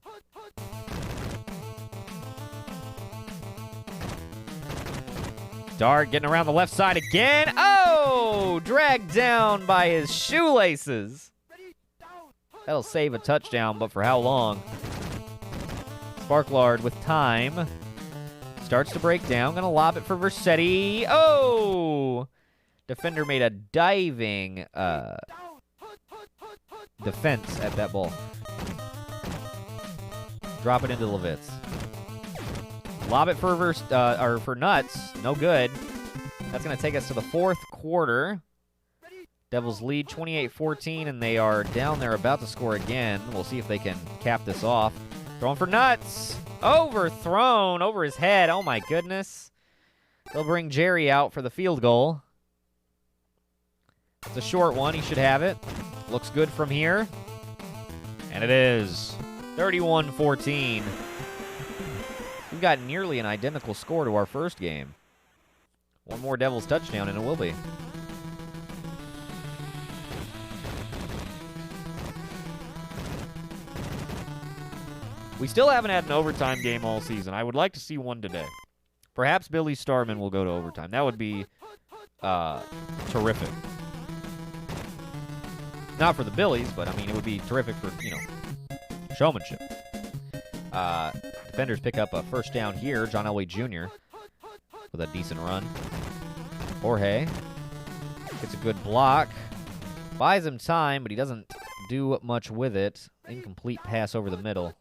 Dart getting around the left side again. Oh! Dragged down by his shoelaces. That'll save a touchdown, but for how long? Sparklard with time. Starts to break down. Gonna lob it for Versetti. Oh! Defender made a diving defense at that ball. Drop it into Levitz. Lob it for Nuts. No good. That's going to take us to the 4th quarter. Devils lead 28-14, and they are down there about to score again. We'll see if they can cap this off. Throwing for Nuts. Overthrown over his head. Oh, my goodness. They'll bring Jerry out for the field goal. It's a short one. He should have it. Looks good from here. And it is 31-14. We've got nearly an identical score to our first game. One more Devils touchdown, and it will be. We still haven't had an overtime game all season. I would like to see one today. Perhaps Billy Starman will go to overtime. That would be terrific. Not for the Billies, but, I mean, it would be terrific for, showmanship. Defenders pick up a first down here. John Elway Jr. with a decent run. Jorge gets a good block. Buys him time, but he doesn't do much with it. Incomplete pass over the middle.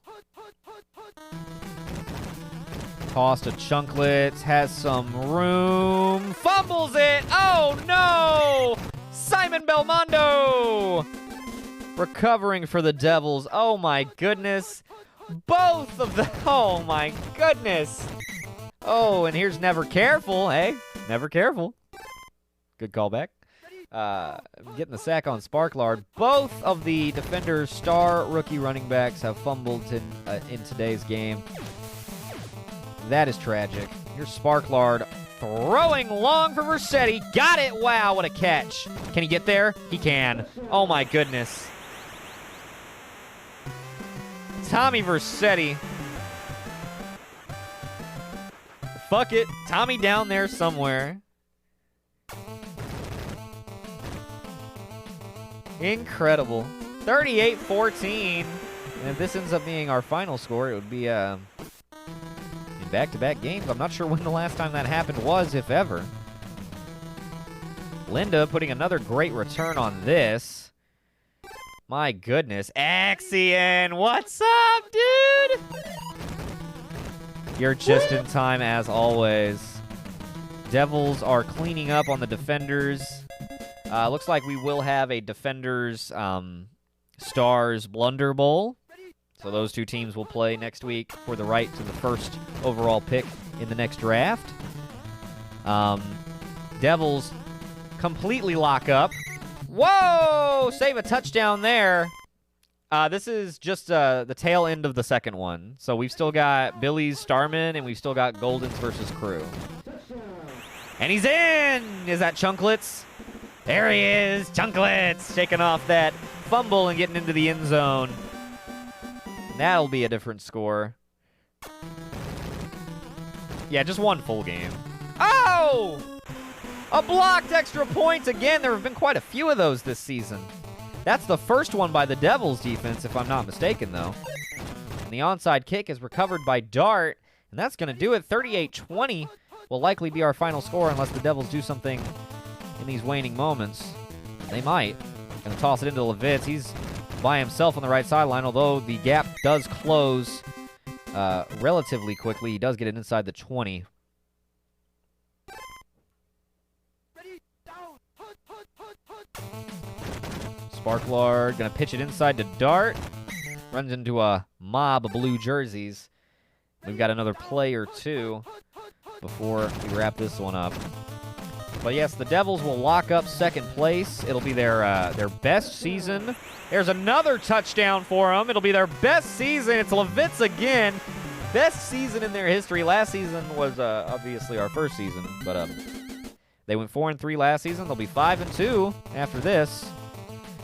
Toss to Chunklets. Has some room. Fumbles it. Oh, no! Simon Belmondo! Recovering for the Devils. Oh, my goodness. Both of them. Oh, my goodness. Oh, and here's Never Careful. Hey, Never Careful. Good callback. Getting the sack on Sparklard. Both of the Defenders' star rookie running backs have fumbled in today's game. That is tragic. Here's Sparklard throwing long for Versetti. Got it. Wow, what a catch. Can he get there? He can. Oh, my goodness. Tommy Versetti. Fuck it. Tommy down there somewhere. Incredible. 38-14. And if this ends up being our final score, it would be in back-to-back games. I'm not sure when the last time that happened was, if ever. Linda putting another great return on this. My goodness. Axion, what's up, dude? You're just in time, as always. Devils are cleaning up on the Defenders. Looks like we will have a Defenders Stars Blunder Bowl. So those two teams will play next week for the right to the first overall pick in the next draft. Devils completely lock up. Whoa! Save a touchdown there. This is just the tail end of the second one. So we've still got Billy's Starman, and we've still got Goldens versus Crew. And he's in! Is that Chunklets? There he is! Chunklets! Shaking off that fumble and getting into the end zone. That'll be a different score. Yeah, just one full game. Oh! A blocked extra point again. There have been quite a few of those this season. That's the first one by the Devils defense, if I'm not mistaken, though. And the onside kick is recovered by Dart, and that's going to do it. 38-20 will likely be our final score unless the Devils do something in these waning moments. They might. Going to toss it into Levitz. He's by himself on the right sideline, although the gap does close relatively quickly. He does get it inside the 20. Sparklard going to pitch it inside to Dart. Runs into a mob of blue jerseys. We've got another play or two before we wrap this one up. But yes, the Devils will lock up second place. It'll be their best season. There's another touchdown for them. It'll be their best season. It's Levitz again. Best season in their history. Last season was obviously our first season, but they went 4-3 last season. They'll be 5-2 after this.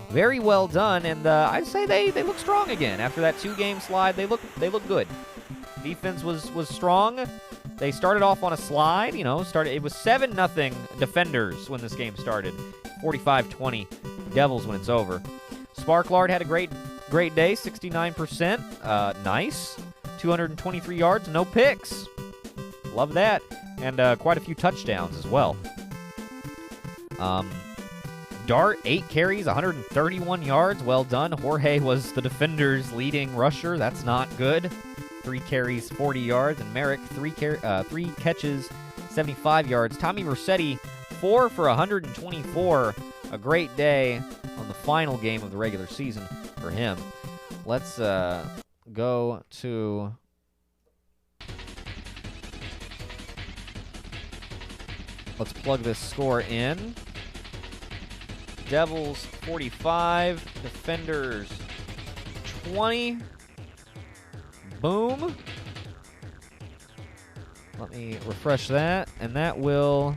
Very well done, and I'd say they look strong again. After that 2-game slide, they look good. Defense was strong. They started off on a slide, it was 7-0 Defenders when this game started. 45-20 Devils when it's over. Sparklard had a great day, 69%. Nice. 223 yards, no picks. Love that. And quite a few touchdowns as well. Dart, 8 carries, 131 yards. Well done. Jorge was the Defenders' leading rusher. That's not good. 3 carries, 40 yards. And Merrick, 3 catches, 75 yards. Tommy Versetti, 4 for 124. A great day on the final game of the regular season for him. Let's go to... Let's plug this score in. Devils 45, Defenders 20. Boom. Let me refresh that, and that will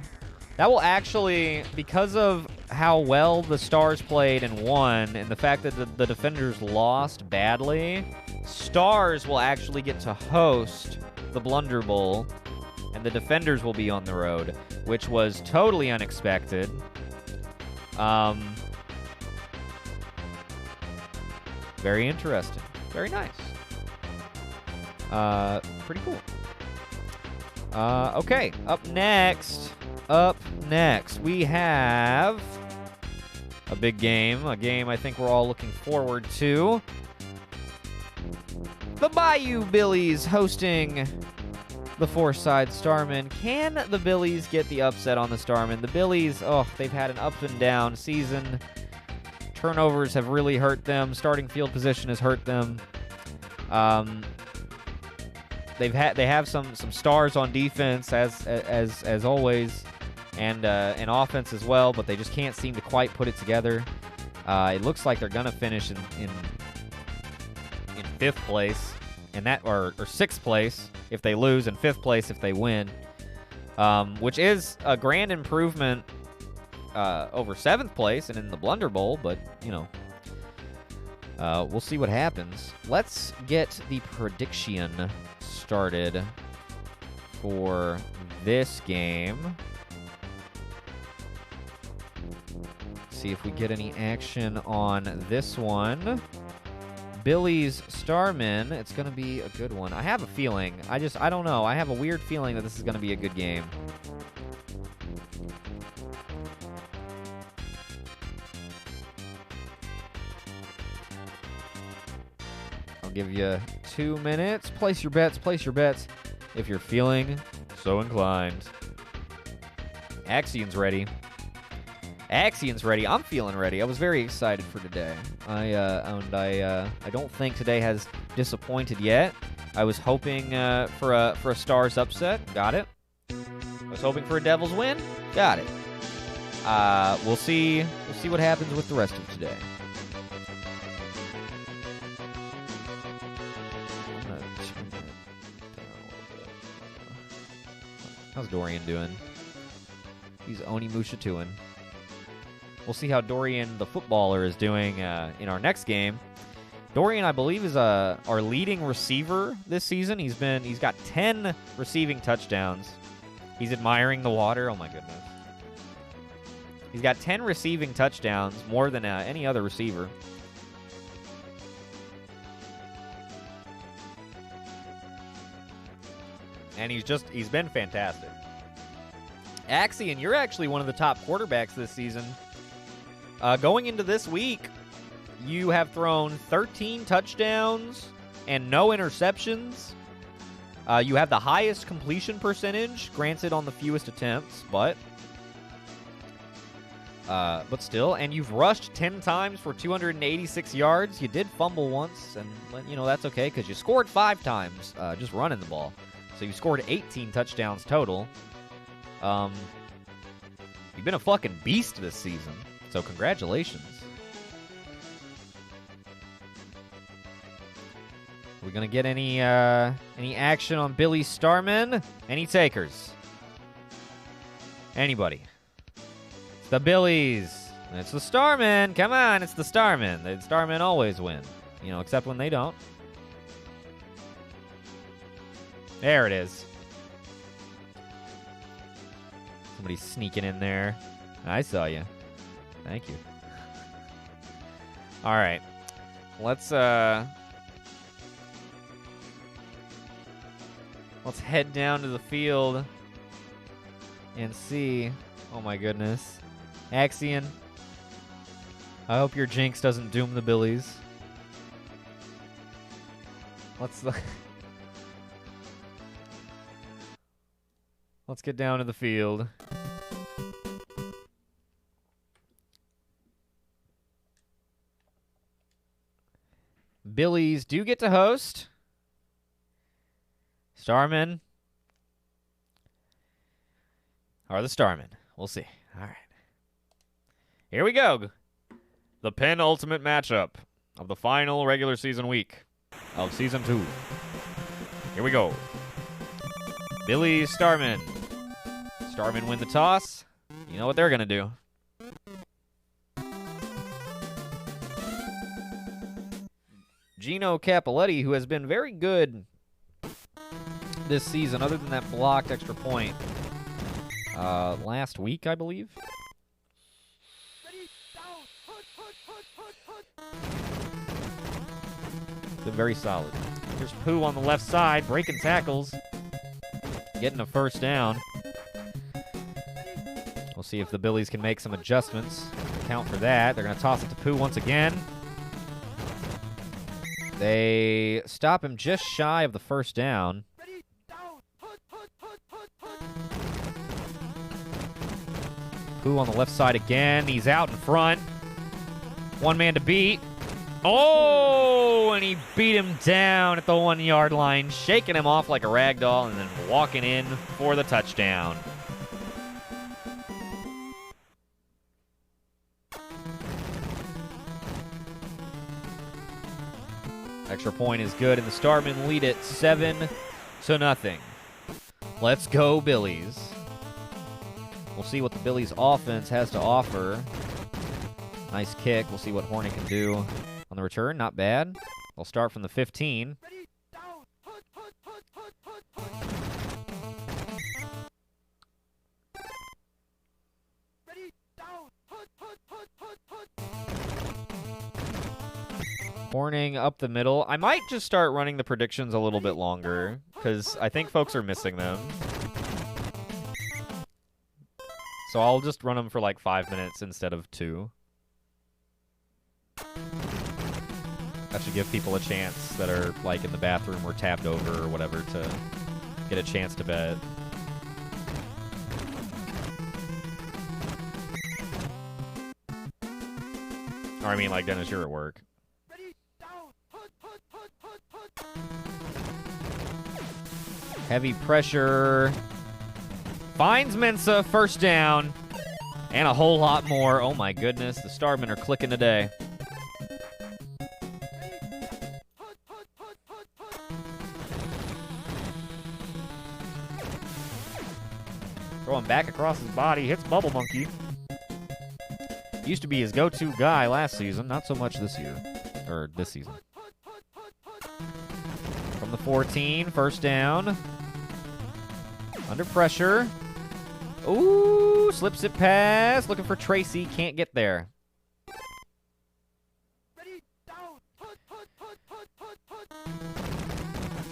actually, because of how well the Stars played and won, and the fact that the Defenders lost badly, Stars will actually get to host the Blunder Bowl, and the Defenders will be on the road, which was totally unexpected. Very interesting. Very nice. Pretty cool. Okay, up next, we have a big game, a game I think we're all looking forward to. The Bayou Billies hosting the Forsyth Starmen. Can the Billies get the upset on the Starmen? The Billies, they've had an up and down season. Turnovers have really hurt them. Starting field position has hurt them. they have some stars on defense as always, and offense as well, but they just can't seem to quite put it together. It looks like they're gonna finish in 5th place, and that or 6th place if they lose, and 5th place if they win, which is a grand improvement over 7th place and in the Blunder Bowl, but you know. We'll see what happens. Let's get the prediction started for this game. See if we get any action on this one. Billy's Starman. It's going to be a good one. I have a feeling. I don't know. I have a weird feeling that this is going to be a good game. Give you 2 minutes. Place your bets if you're feeling so inclined. Axion's ready. I'm feeling ready. I was very excited for today. I don't think today has disappointed yet. I was hoping for a Stars upset. Got it. I was hoping for a Devils win. Got it. We'll see what happens with the rest of today. How's Dorian doing? He's Onimusha-tuing. We'll see how Dorian the footballer is doing in our next game. Dorian, I believe, is our leading receiver this season. He's got 10 receiving touchdowns. He's admiring the water. Oh my goodness. He's got 10 receiving touchdowns, more than any other receiver. And he's been fantastic. Axion, you're actually one of the top quarterbacks this season. Going into this week, you have thrown 13 touchdowns and no interceptions. You have the highest completion percentage, granted on the fewest attempts, but still. And you've rushed 10 times for 286 yards. You did fumble once, and you know that's okay because you scored 5 times just running the ball. So you scored 18 touchdowns total. You've been a fucking beast this season. So congratulations. Are we gonna get any action on Billy Starman? Any takers? Anybody? It's the Billies. It's the Starmen. Come on, it's the Starmen. The Starmen always win. You know, except when they don't. There it is. Somebody's sneaking in there. I saw you. Thank you. All right. Let's head down to the field and see. Oh my goodness. Axion, I hope your jinx doesn't doom the Billies. Let's get down to the field. Billies do get to host. Starmen are the Starmen. We'll see. All right. Here we go. The penultimate matchup of the final regular season week of Season 2. Here we go. Billy Starman. Starman win the toss. You know what they're going to do. Gino Capoletti, who has been very good this season, other than that blocked extra point last week, I believe. Been very solid. Here's Pooh on the left side, breaking tackles. Getting a first down. We'll see if the Billies can make some adjustments. Count for that. They're going to toss it to Pooh once again. They stop him just shy of the first down. Pooh on the left side again. He's out in front. One man to beat. Oh, and he beat him down at the 1-yard line, shaking him off like a rag doll and then walking in for the touchdown. Extra point is good, and the Starmen lead it 7-0. Let's go, Billies. We'll see what the Billies offense has to offer. Nice kick. We'll see what Horning can do on the return. Not bad. We'll start from the 15. Horning up the middle. I might just start running the predictions a little bit longer, because I think folks are missing them. So I'll just run them for like 5 minutes instead of 2. That should give people a chance that are like in the bathroom or tabbed over or whatever to get a chance to bet. Or I mean, like, Dennis, you're at work. Heavy pressure. Finds Mensa, first down. And a whole lot more. Oh my goodness, the Starmen are clicking today. Throwing back across his body, hits Bubble Monkey. Used to be his go-to guy last season, not so much this year. Or this season. From the 14, first down. Under pressure. Ooh, slips it past. Looking for Tracy, can't get there.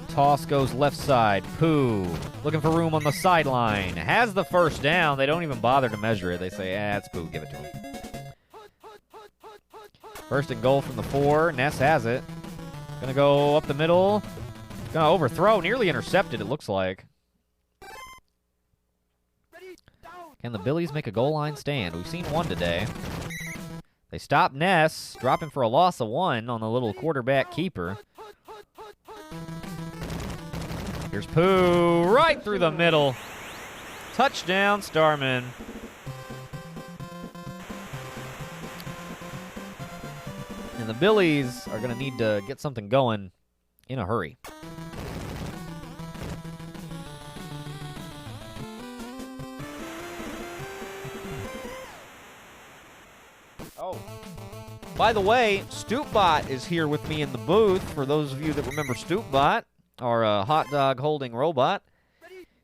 Toss goes left side. Pooh. Looking for room on the sideline. Has the first down. They don't even bother to measure it. They say, it's Pooh. Give it to him. First and goal from the 4. Ness has it. Gonna go up the middle. Gonna overthrow. Nearly intercepted, it looks like. Can the Billies make a goal line stand? We've seen one today. They stop Ness, dropping for a loss of 1 on the little quarterback keeper. Here's Pooh, right through the middle. Touchdown, Starmen. And the Billies are going to need to get something going in a hurry. Oh, by the way, Stoopbot is here with me in the booth. For those of you that remember Stoopbot, our hot dog holding robot.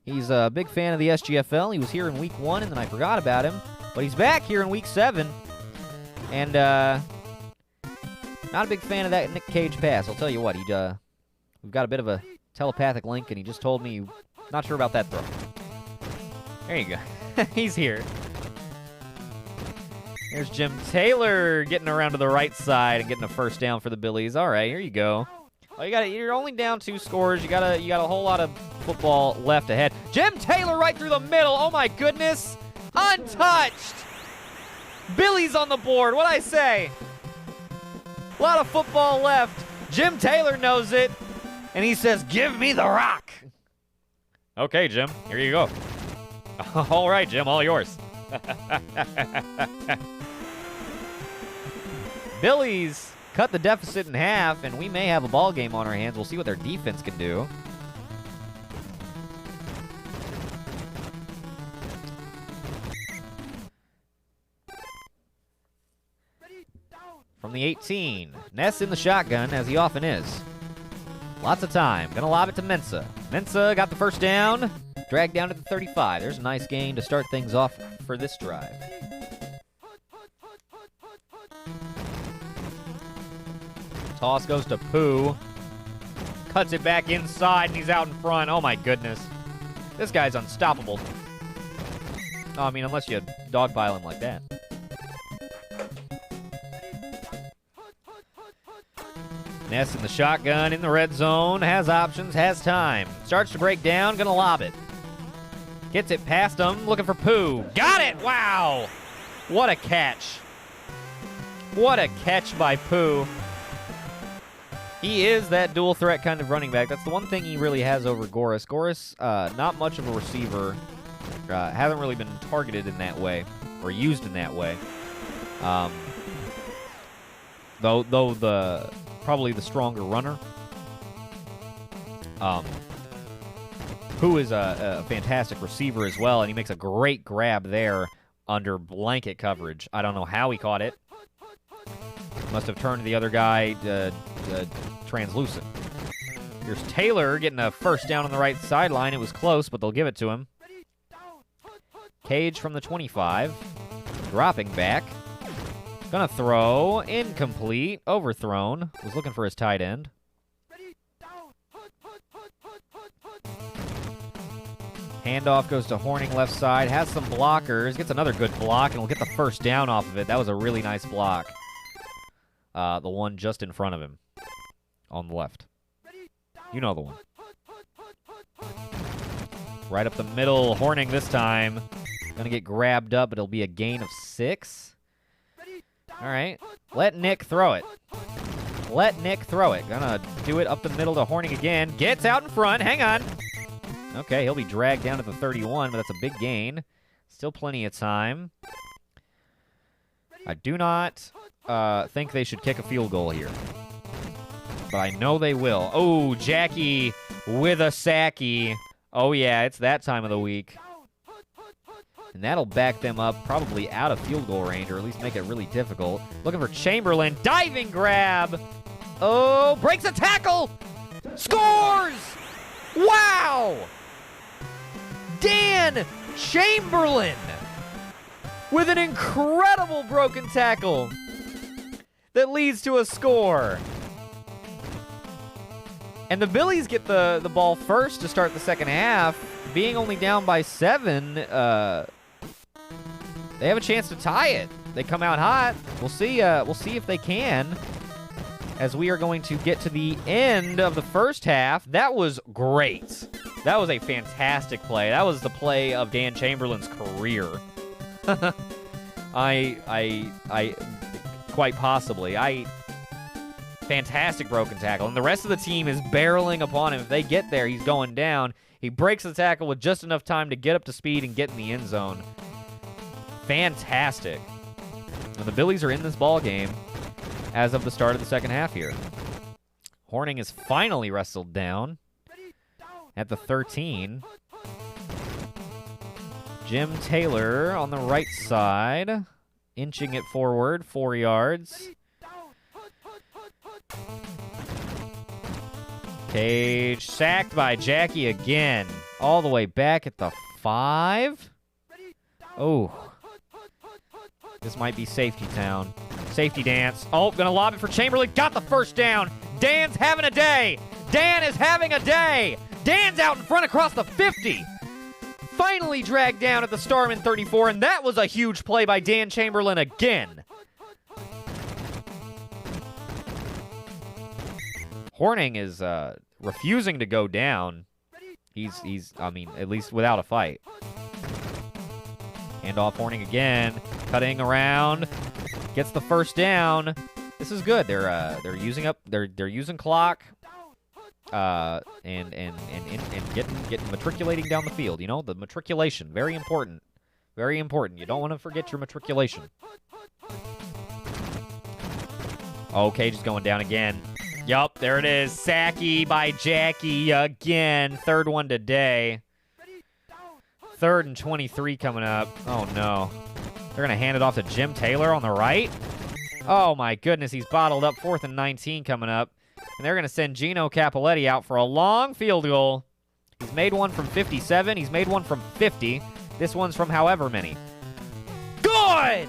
He's a big fan of the SGFL. He was here in week 1, and then I forgot about him. But he's back here in week 7. And not a big fan of that Nick Cage pass. I'll tell you what, we've got a bit of a telepathic link, and he just told me, not sure about that throw. There you go. He's here. There's Jim Taylor getting around to the right side and getting a first down for the Billies. All right, here you go. Oh, you're only down 2 scores. You got a whole lot of football left ahead. Jim Taylor right through the middle. Oh my goodness. Untouched. Billies on the board. What'd I say? A lot of football left. Jim Taylor knows it. And he says, give me the rock. Okay, Jim. Here you go. All right, Jim. All yours. Billies cut the deficit in half, and we may have a ball game on our hands. We'll see what their defense can do. From the 18, Ness in the shotgun, as he often is. Lots of time. Gonna lob it to Mensa. Mensa got the first down. Dragged down to the 35. There's a nice gain to start things off for this drive. Toss goes to Pooh. Cuts it back inside, and he's out in front. Oh, my goodness. This guy's unstoppable. Oh, I mean, unless you dogpile him like that. Ness in the shotgun, in the red zone. Has options, has time. Starts to break down, gonna lob it. Gets it past him, looking for Pooh. Got it! Wow! What a catch. What a catch by Pooh. He is that dual threat kind of running back. That's the one thing he really has over Goris. Goris, not much of a receiver. Hasn't really been targeted in that way or used in that way. Though probably the stronger runner. Who is a fantastic receiver as well, and he makes a great grab there under blanket coverage. I don't know how he caught it. Must have turned the other guy translucent. Here's Taylor getting a first down on the right sideline. It was close, but they'll give it to him. Cage from the 25. Dropping back. Gonna throw. Incomplete. Overthrown. Was looking for his tight end. Handoff goes to Horning left side. Has some blockers. Gets another good block, and will get the first down off of it. That was a really nice block. The one just in front of him. On the left. You know the one. Right up the middle. Horning this time. Gonna get grabbed up, but it'll be a gain of 6. All right. Let Nick throw it. Let Nick throw it. Gonna do it up the middle to Horning again. Gets out in front. Hang on. Okay, he'll be dragged down to the 31, but that's a big gain. Still plenty of time. I do not think they should kick a field goal here. But I know they will. Oh, Jackie with a sacky. Oh, yeah, it's that time of the week. And that'll back them up probably out of field goal range, or at least make it really difficult. Looking for Chamberlain. Diving grab. Oh, breaks a tackle. Scores! Wow! Dan Chamberlain with an incredible broken tackle that leads to a score. And the Billies get the ball first to start the second half. Being only down by 7, they have a chance to tie it. They come out hot. We'll see if they can, as we are going to get to the end of the first half. That was great. That was a fantastic play. That was the play of Dan Chamberlain's career. I quite possibly. Fantastic broken tackle. And the rest of the team is barreling upon him. If they get there, he's going down. He breaks the tackle with just enough time to get up to speed and get in the end zone. Fantastic. And the Billies are in this ball game as of the start of the second half here. Horning is finally wrestled down at the 13. Jim Taylor on the right side, inching it forward 4 yards. Cage sacked by Jackie again. All the way back at the 5. Oh. This might be safety town. Safety dance. Oh, gonna lob it for Chamberlain. Got the first down. Dan's having a day. Dan is having a day. Dan's out in front across the 50. Finally dragged down at the Starman 34, and that was a huge play by Dan Chamberlain again. Horning is refusing to go down. He's I mean, at least without a fight. Hand off Horning again. Cutting around. Gets the first down. This is good. They're using clock. And getting matriculating down the field. You know, the matriculation, very important. Very important. You don't want to forget your matriculation. Oh, Cage is going down again. Yup, there it is. Sacky by Jackie again. Third one today. 3rd and 23 coming up. Oh, no. They're going to hand it off to Jim Taylor on the right. Oh, my goodness. He's bottled up. 4th and 19 coming up. And they're going to send Gino Capoletti out for a long field goal. He's made one from 57. He's made one from 50. This one's from however many. Good!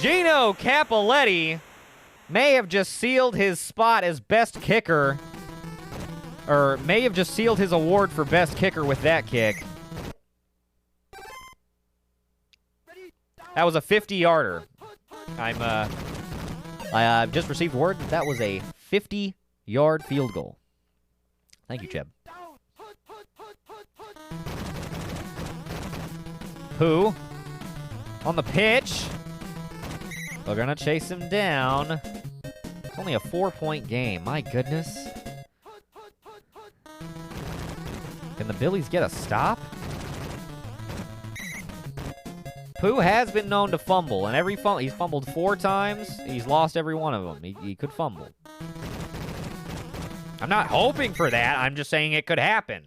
Gino Capoletti may have just sealed his spot as best kicker, or may have just sealed his award for best kicker with that kick. That was a 50-yarder. I've just received word that was a 50-yard field goal. Thank you, Cheb. Who on the pitch? They're going to chase him down. It's only a 4-point game. My goodness. Can the Billies get a stop? Pooh has been known to fumble, and every fumble, he's fumbled 4 times. He's lost every one of them. He could fumble. I'm not hoping for that. I'm just saying it could happen.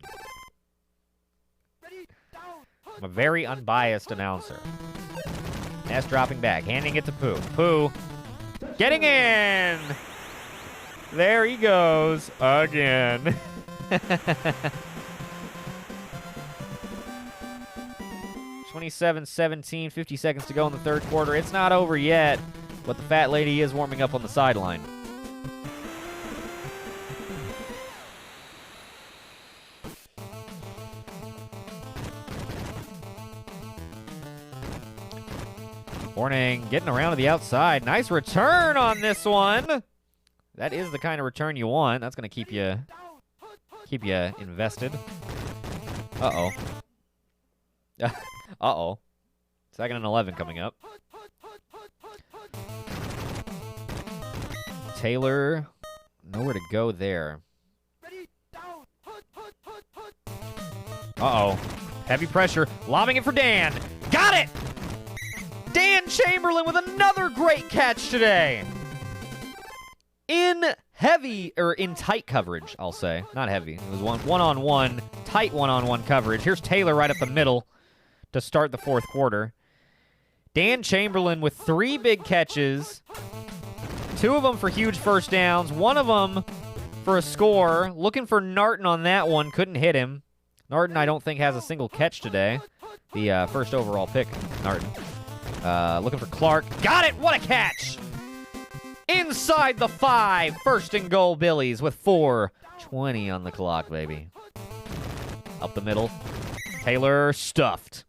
I'm a very unbiased announcer. Ness dropping back, handing it to Pooh. Pooh getting in. There he goes again. 27-17, 50 seconds to go in the third quarter. It's not over yet, but the fat lady is warming up on the sideline. Horning getting around to the outside. Nice return on this one. That is the kind of return you want. That's going to keep you invested. Uh-oh. Uh-oh. 2nd and 11 coming up. Taylor, nowhere to go there. Uh-oh. Heavy pressure. Lobbing it for Dan. Got it! Dan Chamberlain with another great catch today. In tight coverage, I'll say. Not heavy. It was one-on-one, tight one-on-one coverage. Here's Taylor right up the middle to start the fourth quarter. Dan Chamberlain with 3 big catches. 2 of them for huge first downs. 1 of them for a score. Looking for Narton on that one. Couldn't hit him. Narton, I don't think, has a single catch today. The first overall pick, Narton. Looking for Clark. Got it! What a catch! Inside the 5. 1st and goal, Billies, with 4:20 on the clock, baby. Up the middle. Taylor stuffed.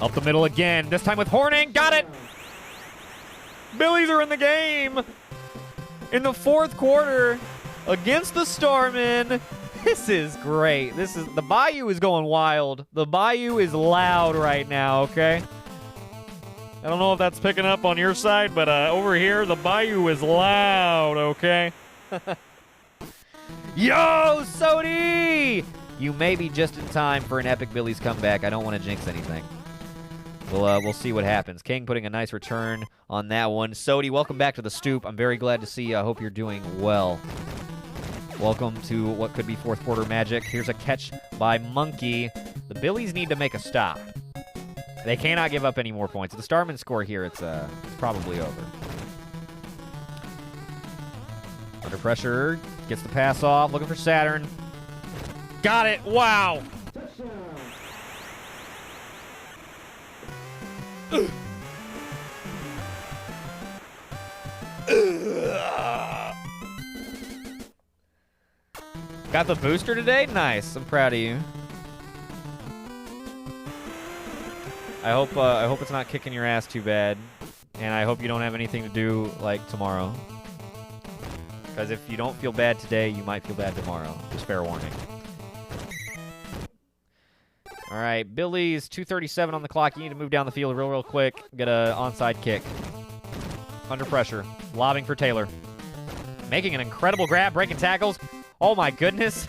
Up the middle again. This time with Horning. Got it! Billies are in the game. In the fourth quarter against the Starmen. This is great. The Bayou is going wild. The Bayou is loud right now, okay? I don't know if that's picking up on your side, but over here, the Bayou is loud, okay? Yo, Sodi! You may be just in time for an epic Billies comeback. I don't want to jinx anything. We'll see what happens. King putting a nice return on that one. Sodi, welcome back to the stoop. I'm very glad to see you. I hope you're doing well. Welcome to what could be fourth quarter magic. Here's a catch by Monkey. The Billies need to make a stop. They cannot give up any more points. If the Starmen score here, it's probably over. Under pressure, gets the pass off, looking for Saturn. Got it! Wow! Got the booster today? Nice. I'm proud of you. I hope it's not kicking your ass too bad, and I hope you don't have anything to do like tomorrow. Because if you don't feel bad today, you might feel bad tomorrow. Just fair warning. All right, Billies, 2:37 on the clock. You need to move down the field real quick. Get a onside kick. Under pressure, lobbing for Taylor. Making an incredible grab, breaking tackles. Oh my goodness.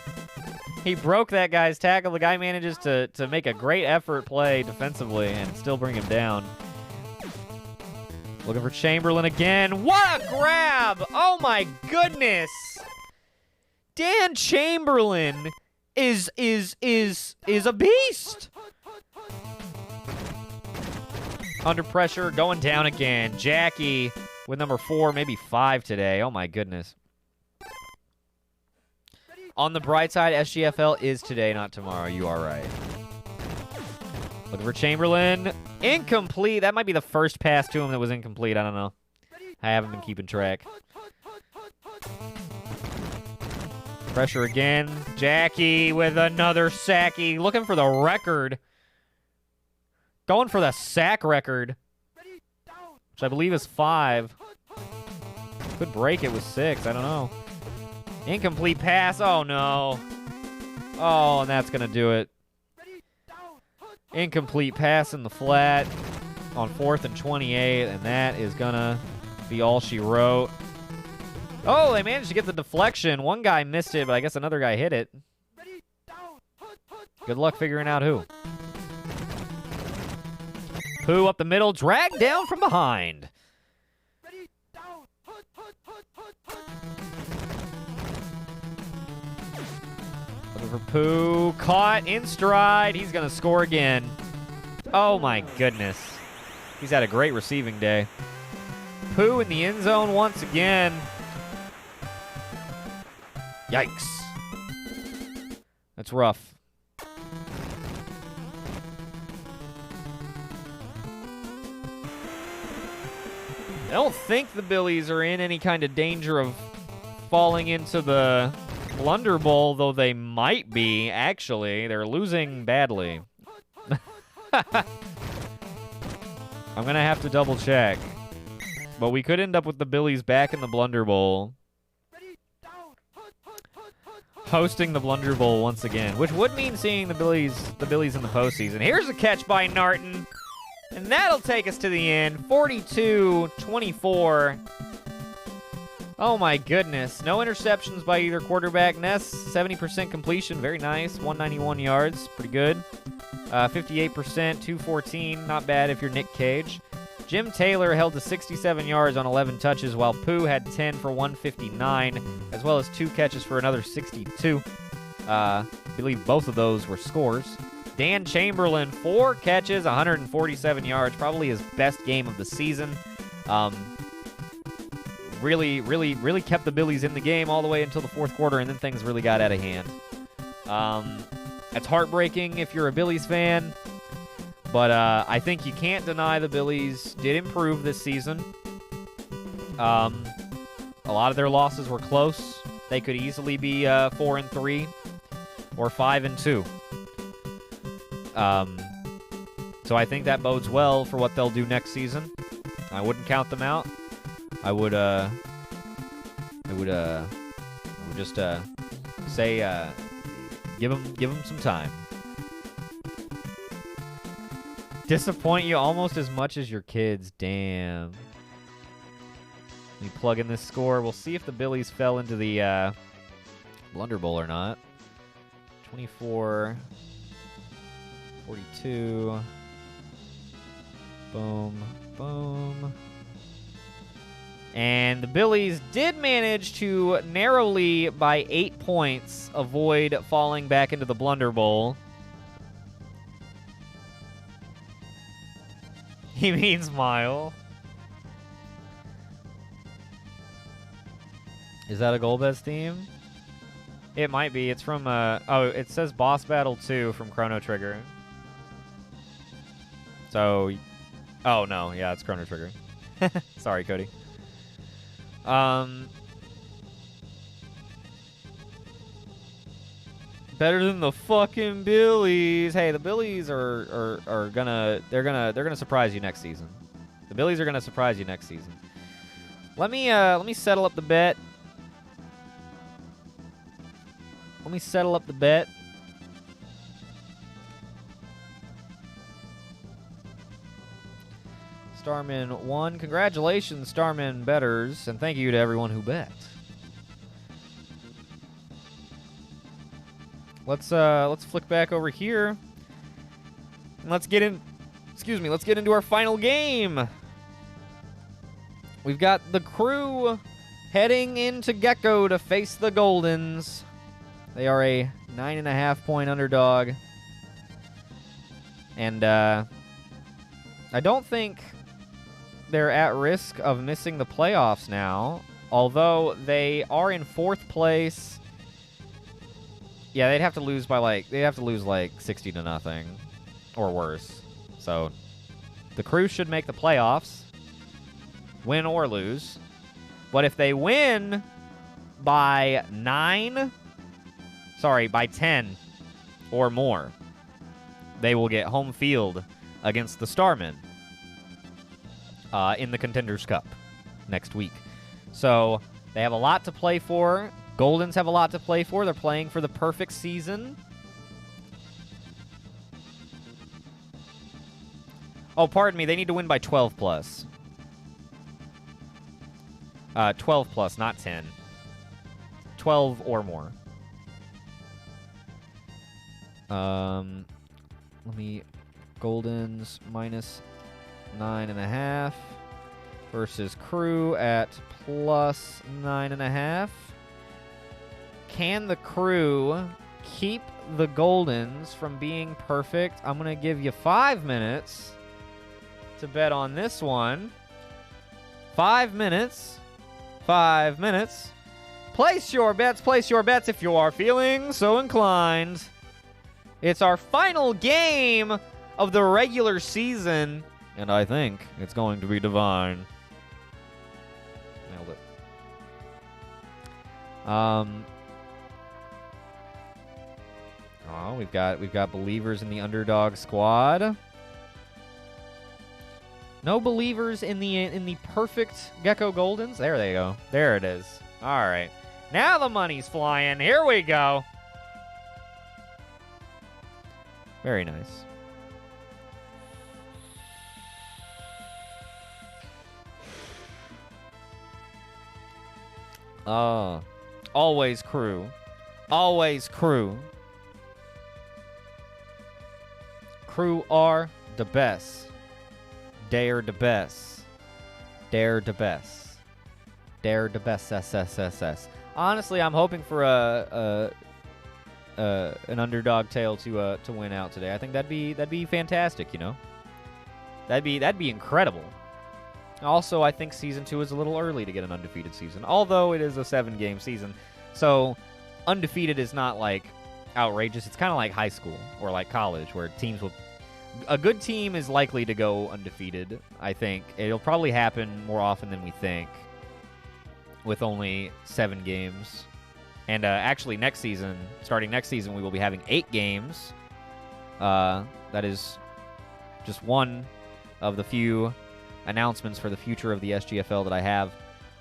He broke that guy's tackle. The guy manages to make a great effort play defensively and still bring him down. Looking for Chamberlain again. What a grab! Oh my goodness! Dan Chamberlain is a beast. Under pressure, going down again. Jackie with number 4, maybe 5 today. Oh my goodness. On the bright side, SGFL is today, not tomorrow. You are right. Looking for Chamberlain. Incomplete. That might be the first pass to him that was incomplete. I don't know. I haven't been keeping track. Pressure again. Jackie with another sacky. Looking for the record. Going for the sack record, which I believe is 5. Could break it with 6. I don't know. Incomplete pass. Oh, no. Oh, and that's going to do it. Incomplete pass in the flat. on 4th and 28, and that is going to be all she wrote. Oh, they managed to get the deflection. One guy missed it, but I guess another guy hit it. Good luck figuring out who. Pooh up the middle, dragged down from behind. Looking for Pooh, caught in stride. He's going to score again. Oh my goodness. He's had a great receiving day. Pooh in the end zone once again. Yikes. That's rough. I don't think the Billies are in any kind of danger of falling into the Blunder Bowl, though they might be, actually. They're losing badly. I'm going to have to double check. But we could end up with the Billies back in the Blunder Bowl. Hosting the Blunder Bowl once again, which would mean seeing the Billies in the postseason. Here's a catch by Narton. And that'll take us to the end. 42-24. Oh, my goodness. No interceptions by either quarterback. Ness, 70% completion. Very nice. 191 yards. Pretty good. 58%, 214. Not bad if you're Nick Cage. Jim Taylor held to 67 yards on 11 touches, while Pooh had 10 for 159, as well as 2 catches for another 62. I believe both of those were scores. Dan Chamberlain, 4 catches, 147 yards, probably his best game of the season. Really kept the Billies in the game all the way until the 4th quarter, and then things really got out of hand. It's heartbreaking if you're a Billies fan, but I think you can't deny the Billies did improve this season. A lot of their losses were close. They could easily be 4-3 or 5-2. So I think that bodes well for what they'll do next season. I wouldn't count them out. I would just say give them some time. Disappoint you almost as much as your kids. Damn. Let me plug in this score. We'll see if the Billies fell into the Blunder Bowl or not. 24. 42. Boom. Boom. And the Billies did manage to narrowly, by 8 points, avoid falling back into the Blunder Bowl. He means mile. Is that a Golbez theme? It might be. It's from, oh, it says Boss Battle 2 from Chrono Trigger. So, oh no, yeah, it's Chrono Trigger. Sorry, Cody. Better than the fucking Billies. Hey, the Billies are gonna surprise you next season. The Billies are gonna surprise you next season. Let me settle up the bet. Let me settle up the bet. Starman 1. Congratulations, Starman betters, and thank you to everyone who bet. Let's flick back over here. And let's get into our final game. We've got the Crew heading into Gecko to face the Goldens. They are a 9.5-point underdog. And I don't think they're at risk of missing the playoffs now, although they are in 4th place. Yeah, they'd have to lose by like 60-0 or worse. So the Crew should make the playoffs, win or lose. But if they win by 10 or more, they will get home field against the Starmen in the Contenders Cup next week. So they have a lot to play for. Goldens have a lot to play for. They're playing for the perfect season. Oh, pardon me. They need to win by 12 plus. 12 plus, not 10. 12 or more. Let me... Goldens minus 9.5 versus Crew at plus 9.5. Can the Crew keep the Goldens from being perfect? I'm going to give you 5 minutes to bet on this one. 5 minutes. 5 minutes. Place your bets if you are feeling so inclined. It's our final game of the regular season, and I think it's going to be divine. Nailed it. Oh, we've got believers in the underdog squad. No believers in the perfect Gecko Goldens. There they go. There it is. All right. Now the money's flying. Here we go. Very nice. Always Crew. Always Crew. Crew are the best. Dare the best. Dare the best. Dare the best. SSSS. Honestly, I'm hoping for an underdog tail to win out today. I think that'd be fantastic, you know. That'd be incredible. Also, I think Season 2 is a little early to get an undefeated season, although it is a 7-game season. So, undefeated is not, like, outrageous. It's kind of like high school or like college where teams will... A good team is likely to go undefeated, I think. It'll probably happen more often than we think with only 7 games. And actually, next season, starting next season, we will be having 8 games. That is just one of the few announcements for the future of the SGFL that I have.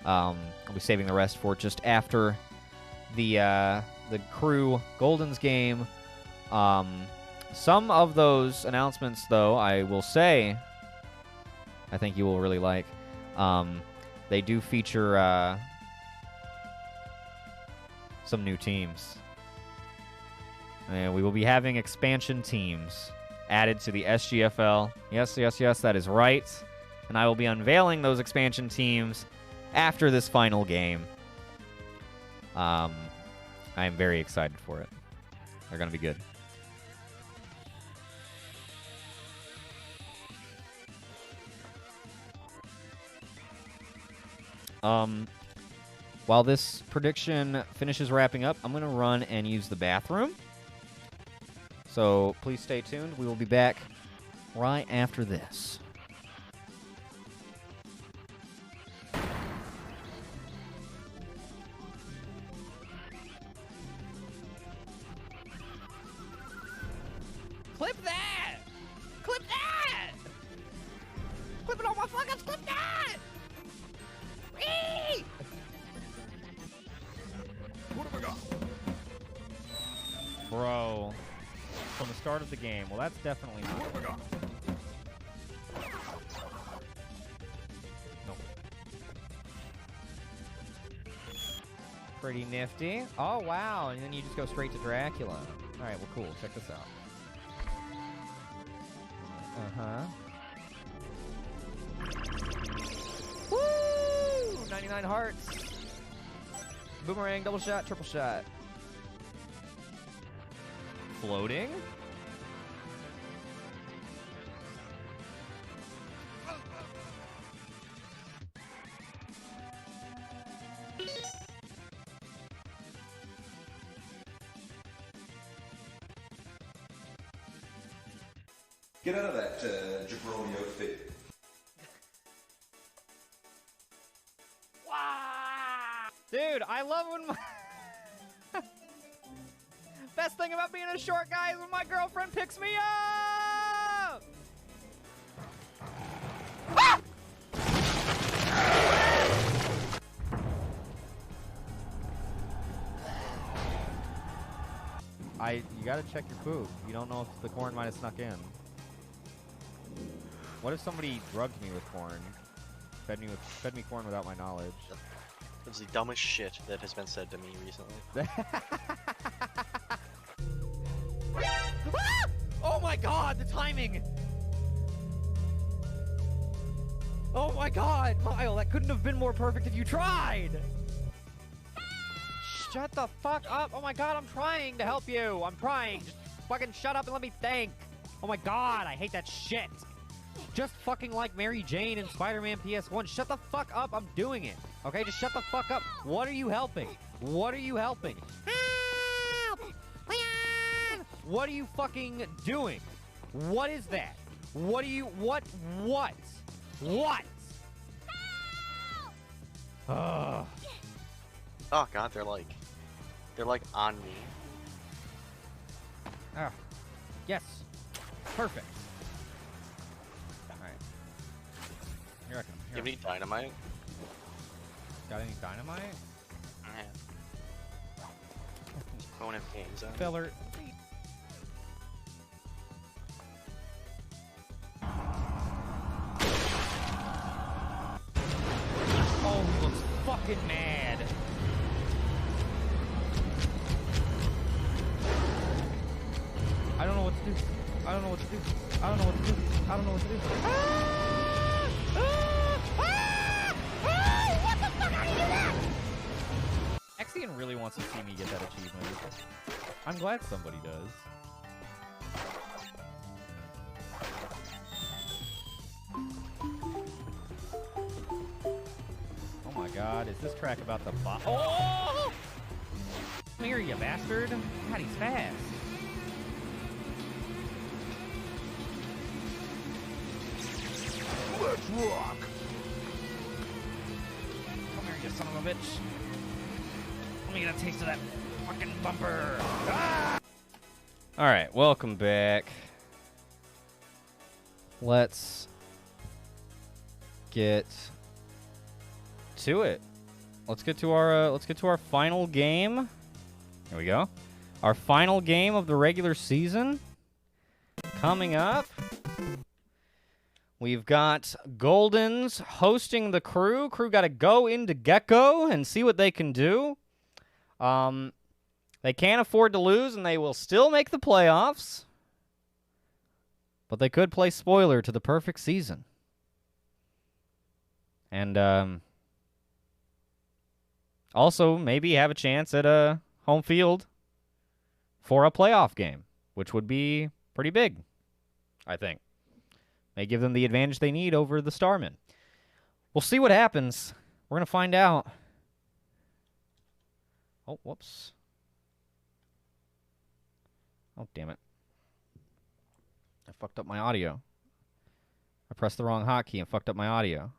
I'll be saving the rest for just after the Crew Goldens game. Some of those announcements, though, I will say, I think you will really like. They do feature some new teams. And we will be having expansion teams added to the SGFL. Yes, yes, yes, that is right. And I will be unveiling those expansion teams after this final game. I am very excited for it. They're going to be good. While this prediction finishes wrapping up, I'm going to run and use the bathroom. So please stay tuned. We will be back right after this. Clip that! Clip that! Clip it on my fucking clip that! Eee! What have I got? Bro. From the start of the game. Well, that's definitely not. What have I got? Nope. Pretty nifty. Oh, wow. And then you just go straight to Dracula. All right, well, cool. Check this out. Uh-huh. Woo! 99 hearts. Boomerang, double shot, triple shot. Floating? Get out of that jabroni outfit. Wow! Dude, I love when my... Best thing about being a short guy is when my girlfriend picks me up! Ah! You gotta check your poop. You don't know if the corn might have snuck in. What if somebody drugged me with corn? Fed me corn without my knowledge. It's the dumbest shit that has been said to me recently. Oh my god, the timing! Oh my god, Mile, that couldn't have been more perfect if you tried! Shut the fuck up! Oh my god, I'm trying to help you! I'm trying! Just fucking shut up and let me think! Oh my god, I hate that shit! Just fucking like Mary Jane in Spider-Man PS1. Shut the fuck up, I'm doing it! Okay, just shut the fuck up! What are you helping? What are you helping? Help! What are you fucking doing? What is that? What are you- what? What? What? Ugh. Oh god, they're like on me. Ah. Yes. Perfect. Alright. Here I come. You have any dynamite? Got any dynamite? Yeah. Just going in games on it. Feller. Oh, he looks fucking mad. I don't know what to do. I don't know what to do. I don't know what to do. I don't know what to do. What the fuck? How do you do that? Exian really wants to see me get that achievement. I'm glad somebody does. Oh my god, is this track about the bot? Oh! Come here, you bastard. God, he's fast. Let's rock! Come here, you son of a bitch. Let me get a taste of that fucking bumper. Ah! Alright, welcome back. Let's get to it. Let's get to our final game. Here we go. Our final game of the regular season coming up. We've got Goldens hosting the Crew. Crew got to go into Gecko and see what they can do. They can't afford to lose, and they will still make the playoffs. But they could play spoiler to the perfect season. And also maybe have a chance at a home field for a playoff game, which would be pretty big, I think. May give them the advantage they need over the Starmen. We'll see what happens. We're going to find out. Oh, whoops. Oh, damn it. I fucked up my audio. I pressed the wrong hotkey and fucked up my audio.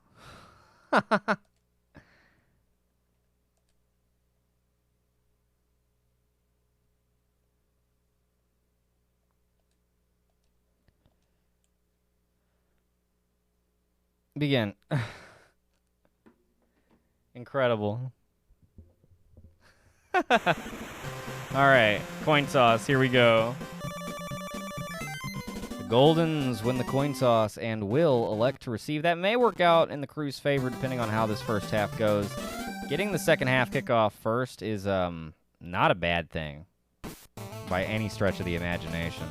Begin. Incredible. Alright, coin toss, here we go. The Goldens win the coin toss and will elect to receive. That may work out in the Crew's favor depending on how this first half goes. Getting the second half kickoff first is not a bad thing by any stretch of the imagination.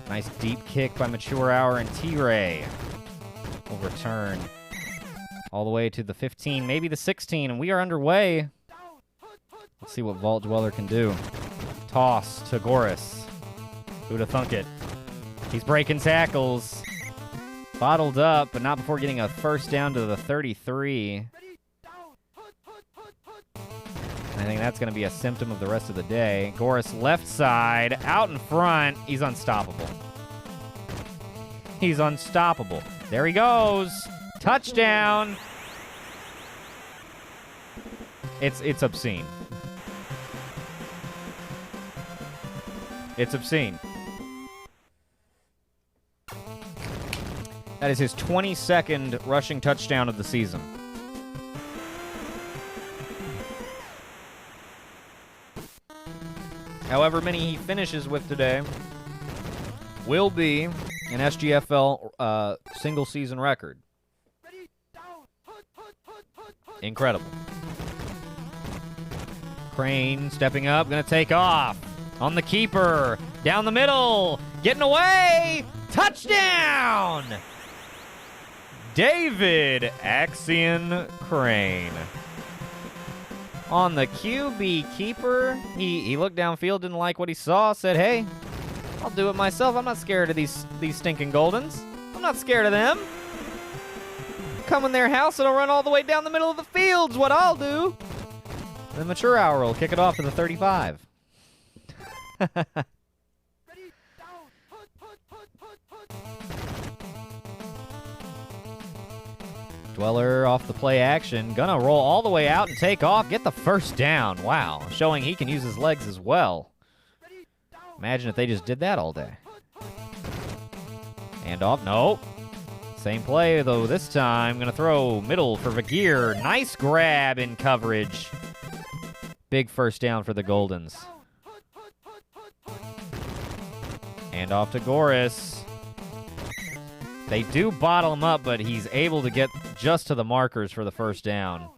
Nice deep kick by Mature Hour, and T-Ray will return all the way to the 15, maybe the 16, and we are underway. Let's see what Vault Dweller can do. Toss to Goris. Who'd have thunk it? He's breaking tackles. Bottled up, but not before getting a first down to the 33. I think that's going to be a symptom of the rest of the day. Goris left side, out in front. He's unstoppable. He's unstoppable. There he goes. Touchdown. It's obscene. It's obscene. That is his 22nd rushing touchdown of the season. However many he finishes with today will be An SGFL single-season record. Incredible. Crane stepping up, going to take off. On the keeper. Down the middle. Getting away. Touchdown! David Axion Crane. On the QB keeper. He looked downfield, didn't like what he saw, said, hey, I'll do it myself. I'm not scared of these stinking Goldens. I'm not scared of them. Come in their house and I'll run all the way down the middle of the field's what I'll do. The mature hour will kick it off to the 35. Dweller off the play action. Gonna roll all the way out and take off. Get the first down. Wow. Showing he can use his legs as well. Imagine if they just did that all day. And off. No. Same play, though, this time. Gonna throw middle for Vagir. Nice grab in coverage. Big first down for the Goldens. And off to Goris. They do bottle him up, but he's able to get just to the markers for the first down.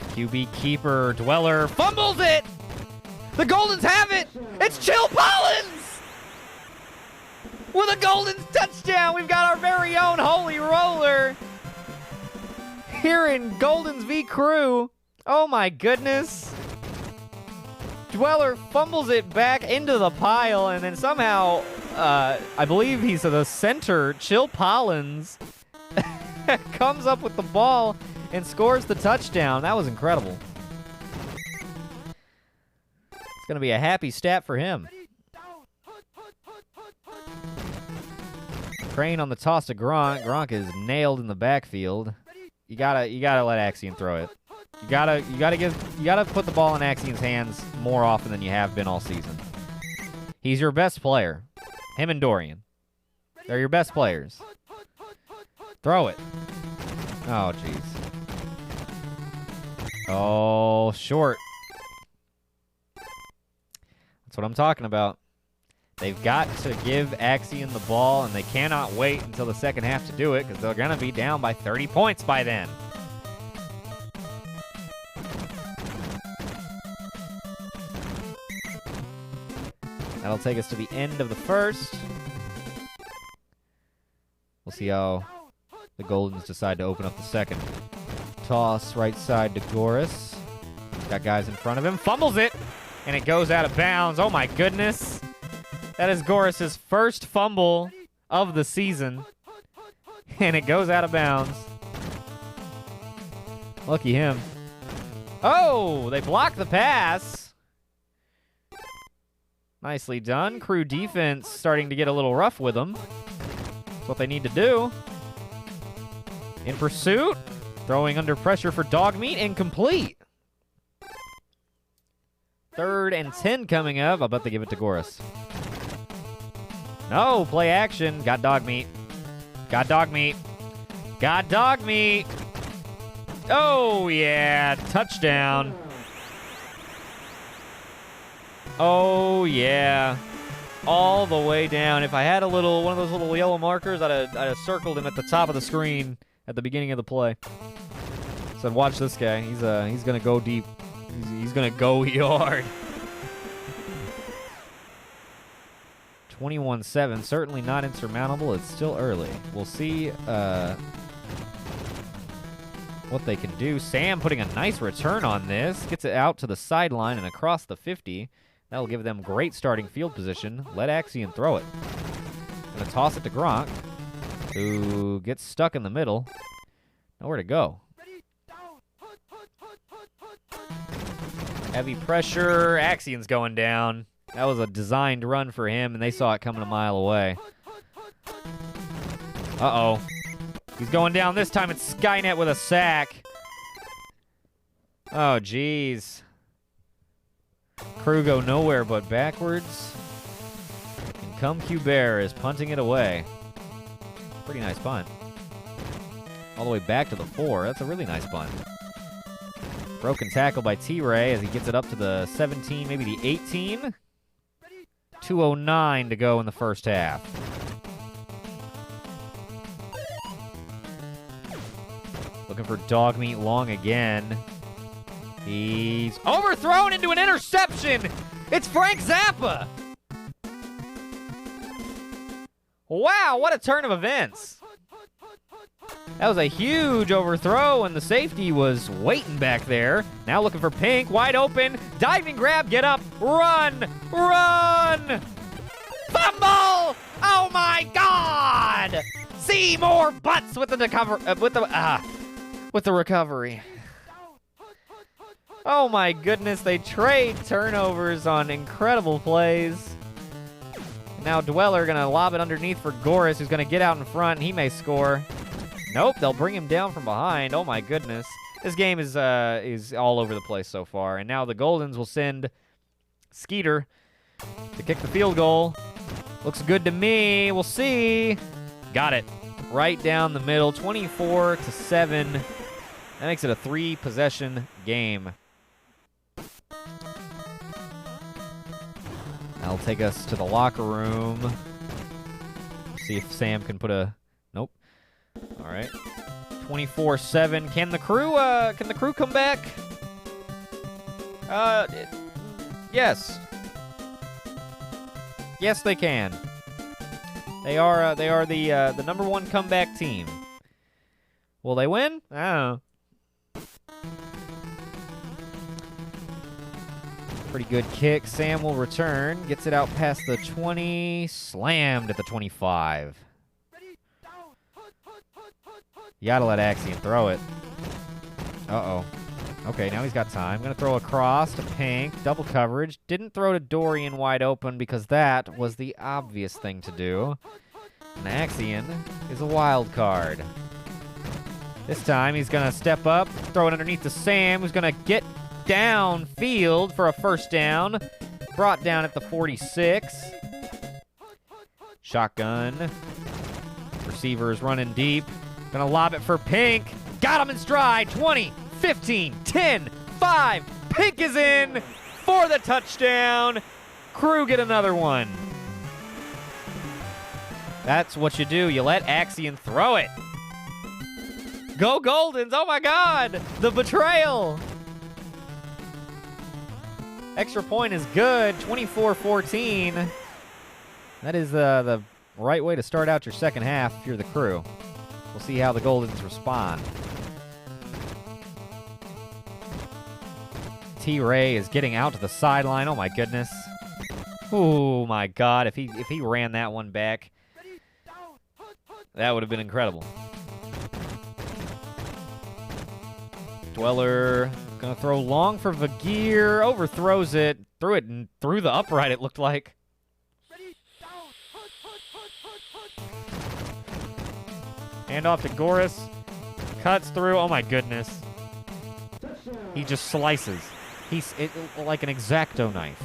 QB keeper, Dweller, fumbles it! The Goldens have it! It's Chill Pollins! With a Goldens touchdown! We've got our very own Holy Roller here in Goldens v. Crew. Oh my goodness. Dweller fumbles it back into the pile, and then somehow, I believe he's the center, Chill Pollins, comes up with the ball and scores the touchdown. That was incredible. It's going to be a happy stat for him. Crane on the toss to Gronk. Gronk is nailed in the backfield. You gotta let Axion throw it. You gotta put the ball in Axion's hands more often than you have been all season. He's your best player. Him and Dorian. They're your best players. Throw it. Oh, jeez. Oh, short. That's what I'm talking about. They've got to give Axion the ball, and they cannot wait until the second half to do it because they're going to be down by 30 points by then. That'll take us to the end of the first. We'll see how the Goldens decide to open up the second. Toss right side to Goris. Got guys in front of him. Fumbles it, and it goes out of bounds. Oh, my goodness. That is Goris's first fumble of the season, and it goes out of bounds. Lucky him. Oh, they blocked the pass. Nicely done. Crew defense starting to get a little rough with them. That's what they need to do. In pursuit. Throwing under pressure for dog meat. Incomplete. 3rd and 10 coming up. I'll bet they give it to Goris. No, play action. Got dog meat. Got dog meat. Got dog meat. Oh, yeah. Touchdown. Oh, yeah. All the way down. If I had one of those little yellow markers, I'd have circled him at the top of the screen at the beginning of the play. Said, watch this guy. He's going to go deep. He's going to go yard. 21-7. Certainly not insurmountable. It's still early. We'll see what they can do. Sam putting a nice return on this. Gets it out to the sideline and across the 50. That'll give them great starting field position. Let Axion throw it. Gonna toss it to Gronk, who gets stuck in the middle. Nowhere to go. Heavy pressure. Axion's going down. That was a designed run for him, and they saw it coming a mile away. Uh-oh. He's going down. This time it's Skynet with a sack. Oh, jeez. Crew go nowhere but backwards. And come Q-Bear is punting it away. Pretty nice punt. All the way back to the 4. That's a really nice punt. Broken tackle by T-Ray as he gets it up to the 17, maybe the 18. 2:09 to go in the first half. Looking for dog meat long again. He's overthrown into an interception. It's Frank Zappa. Wow, what a turn of events. That was a huge overthrow, and the safety was waiting back there. Now looking for Pink, wide open. Diving grab, get up, run, run! Fumble! Oh my God! See more butts with the recovery. Oh my goodness, they trade turnovers on incredible plays. Now Dweller gonna lob it underneath for Goris, who's gonna get out in front, and he may score. Nope, they'll bring him down from behind. Oh my goodness. This game is all over the place so far. And now the Goldens will send Skeeter to kick the field goal. Looks good to me. We'll see. Got it. Right down the middle, 24-7. That makes it a 3-possession game. That'll take us to the locker room. See if Sam can put a... Nope. All right. 24-7. Can the crew come back? Yes. Yes, they can. They are the #1 comeback team. Will they win? I don't know. Pretty good kick. Sam will return. Gets it out past the 20. Slammed at the 25. You gotta let Axion throw it. Uh-oh. Okay, now he's got time. Gonna throw across to Pink. Double coverage. Didn't throw to Dorian wide open because that was the obvious thing to do. And Axion is a wild card. This time he's gonna step up, throw it underneath to Sam, who's gonna get downfield for a first down. Brought down at the 46. Shotgun. Receiver's running deep. Gonna lob it for Pink. Got him in stride. 20, 15, 10, 5. Pink is in for the touchdown. Crew get another one. That's what you do. You let Axion throw it. Go Goldens. Oh my God. The betrayal. Extra point is good. 24-14. That is the right way to start out your second half if you're the crew. We'll see how the Goldens respond. T-Ray is getting out to the sideline. Oh my goodness. Oh my God. If he ran that one back, that would have been incredible. Dweller gonna throw long for Vagir. Overthrows it. Threw it through the upright, it looked like. Hand off to Goris. Cuts through. Oh my goodness. He just slices. He's like an X-Acto knife.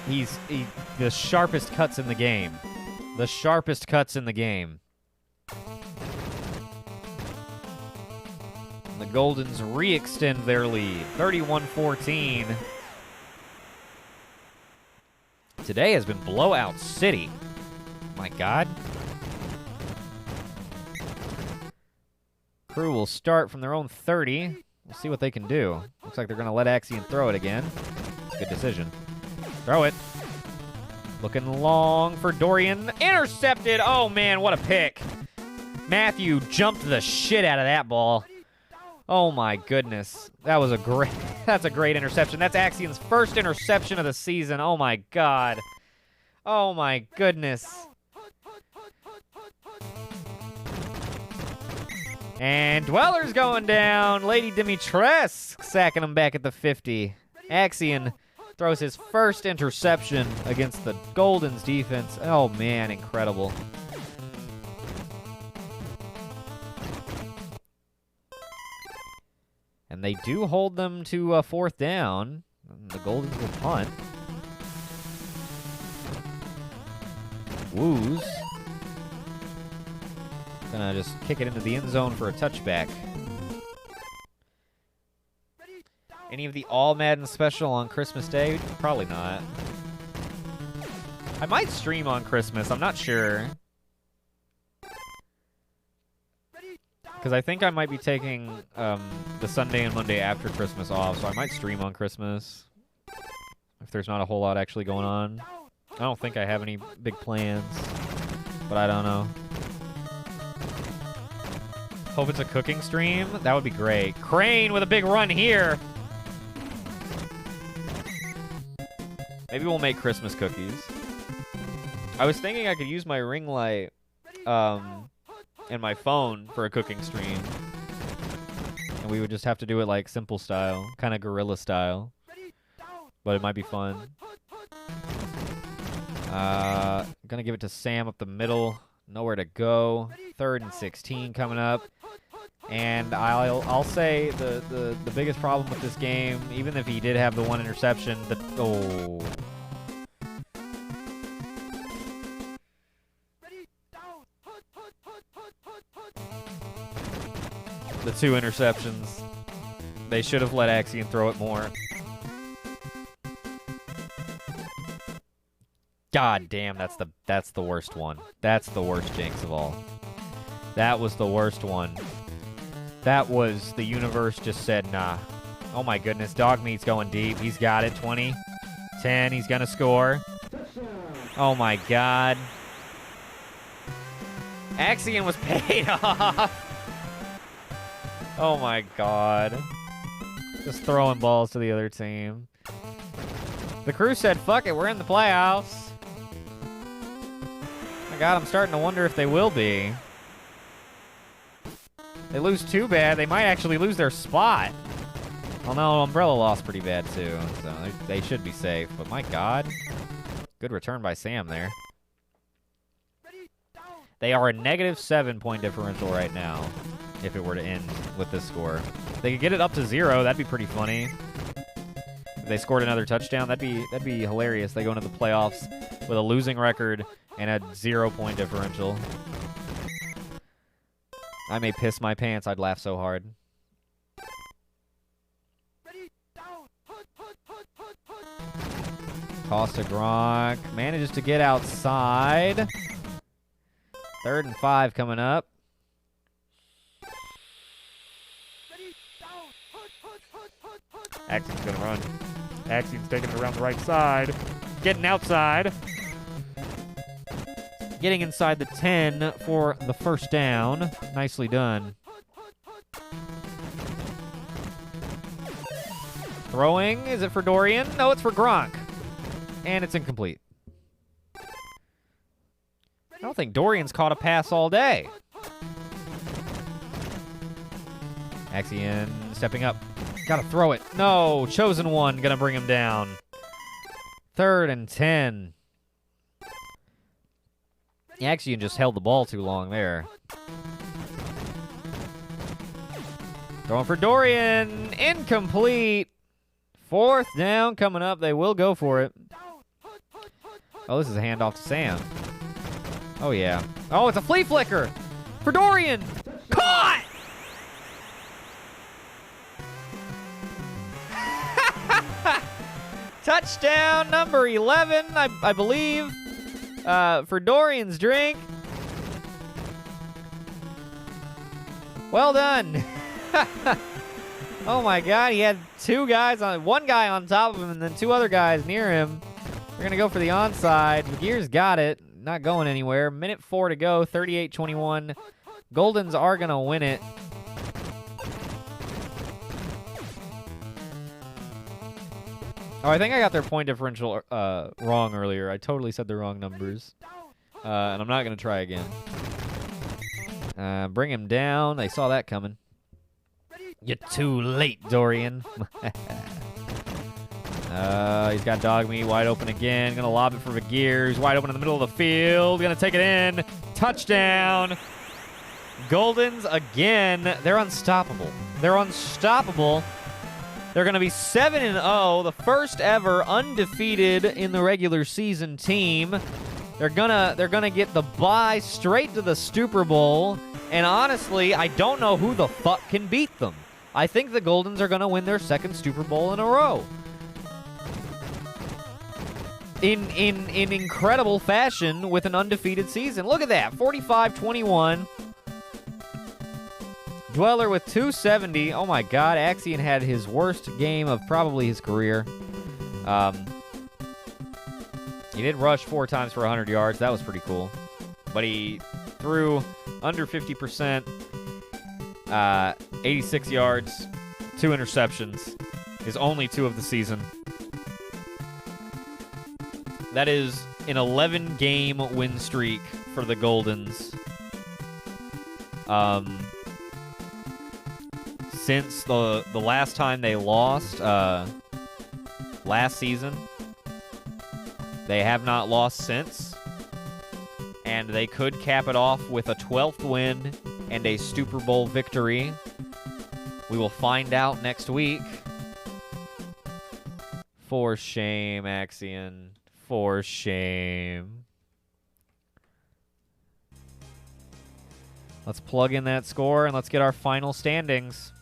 He's the sharpest cuts in the game. The sharpest cuts in the game. The Goldens re-extend their lead. 31-14. Today has been blowout city. My God. Crew will start from their own 30. We'll see what they can do. Looks like they're going to let Axion throw it again. Good decision. Throw it. Looking long for Dorian. Intercepted. Oh, man, what a pick. Matthew jumped the shit out of that ball. Oh, my goodness. That's a great interception. That's Axion's first interception of the season. Oh, my God. Oh, my goodness. And Dweller's going down. Lady Dimitrescu sacking him back at the 50. Axion throws his first interception against the Goldens defense. Oh, man, incredible. And they do hold them to a 4th down. The Goldens will punt. Woos gonna just kick it into the end zone for a touchback. Any of the All Madden special on Christmas Day? Probably not. I might stream on Christmas. I'm not sure. Because I think I might be taking the Sunday and Monday after Christmas off, so I might stream on Christmas. If there's not a whole lot actually going on. I don't think I have any big plans, but I don't know. Hope it's a cooking stream. That would be great. Crane with a big run here. Maybe we'll make Christmas cookies. I was thinking I could use my ring light and my phone for a cooking stream. And we would just have to do it like simple style, kind of guerrilla style. But it might be fun. Gonna give it to Sam up the middle. Nowhere to go. 3rd and 16 coming up. And I'll say the biggest problem with this game, even if he did have the one interception, the 2 interceptions. They should have let Axion throw it more. God damn, that's the worst one. That's the worst jinx of all. That was the worst one. That was the universe just said nah. Oh my goodness, Dogmeat's going deep. He's got it. 20, 10. He's gonna score. Oh my god. Axion was paid off. Oh my god. Just throwing balls to the other team. The crew said, fuck it, we're in the playoffs. My god, I'm starting to wonder if they will be. They lose too bad, they might actually lose their spot. Well, no, Umbrella lost pretty bad too, so they should be safe. But my god, good return by Sam there. They are a -7 point differential right now, if it were to end with this score. If they could get it up to 0, that'd be pretty funny. If they scored another touchdown, that'd be hilarious. They go into the playoffs with a losing record and a 0-point differential. I may piss my pants. I'd laugh so hard. Toss to Gronk. Manages to get outside. 3rd and 5 coming up. Axion's gonna run. Axion's taking it around the right side. Getting outside. Getting inside the 10 for the first down. Nicely done. Throwing. Is it for Dorian? No, it's for Gronk. And it's incomplete. I don't think Dorian's caught a pass all day. Axion stepping up. Gotta throw it. No, chosen one gonna bring him down. 3rd and 10. Axion just held the ball too long there. Throwing for Dorian. Incomplete. 4th down coming up. They will go for it. Oh, this is a handoff to Sam. Oh, yeah. Oh, it's a flea flicker for Dorian. Caught! Touchdown number 11, I believe, for Dorian's drink. Well done. Oh my god, he had one guy on top of him and then 2 other guys near him. We're going to go for the onside. McGear's got it. Not going anywhere. Minute 4 to go, 38-21. Goldens are going to win it. Oh, I think I got their point differential wrong earlier. I totally said the wrong numbers. And I'm not going to try again. Bring him down. They saw that coming. You're too late, Dorian. He's got Dogmeat wide open again. Gonna lob it for McGear. He's wide open in the middle of the field. Gonna take it in. Touchdown. Goldens again. They're unstoppable. They're unstoppable. They're gonna be 7-0, the first ever undefeated in the regular season team. They're gonna get the bye straight to the Super Bowl. And honestly, I don't know who the fuck can beat them. I think the Goldens are going to win their second Super Bowl in a row. In incredible fashion with an undefeated season. Look at that, 45-21. Dweller with 270. Oh my God, Axion had his worst game of probably his career. He did rush 4 times for 100 yards. That was pretty cool. But he threw under 50%, 86 yards, 2 interceptions. His only 2 of the season. That is an 11-game win streak for the Goldens. Since the last time they lost, last season, they have not lost since. And they could cap it off with a 12th win and a Super Bowl victory. We will find out next week. For shame, Axion. For shame. Let's plug in that score and let's get our final standings.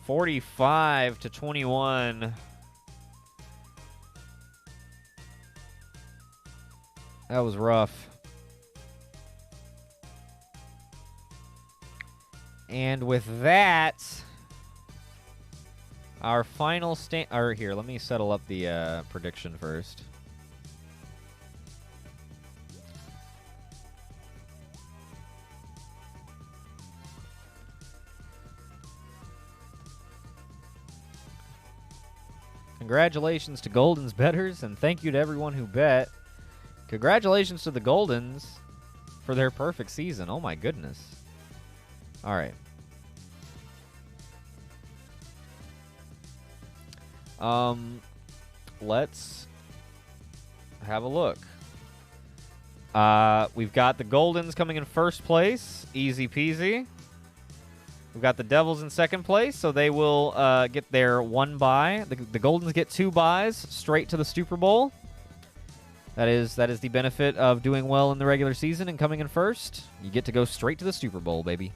45-21. That was rough. And with that, our final here, let me settle up the prediction first. Congratulations to Goldens bettors, and thank you to everyone who bet. Congratulations to the Goldens for their perfect season. Oh my goodness. All right. Let's have a look. We've got the Goldens coming in first place. Easy peasy. We've got the Devils in second place, so they will get their 1 bye. The Goldens get 2 byes straight to the Super Bowl. That is the benefit of doing well in the regular season and coming in first. You get to go straight to the Super Bowl, baby.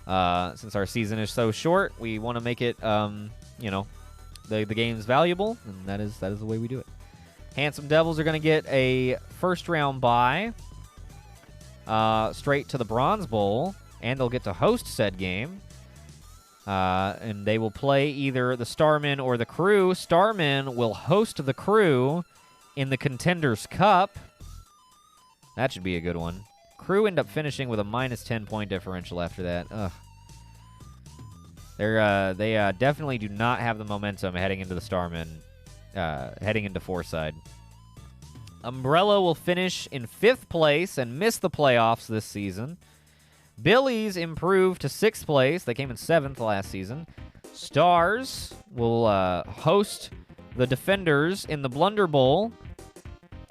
Since our season is so short, we want to make it, you know, the game's valuable, and that is the way we do it. Handsome Devils are going to get a first-round bye straight to the Bronze Bowl, and they'll get to host said game. And they will play either the Starmen or the Crew. Starmen will host the Crew in the Contenders Cup. That should be a good one. Crew end up finishing with a minus 10-point differential after that. Ugh. They definitely do not have the momentum heading into the Starmen, heading into Foreside. Umbrella will finish in 5th place and miss the playoffs this season. Billies improved to 6th place. They came in 7th last season. Stars will host the Defenders in the Blunder Bowl.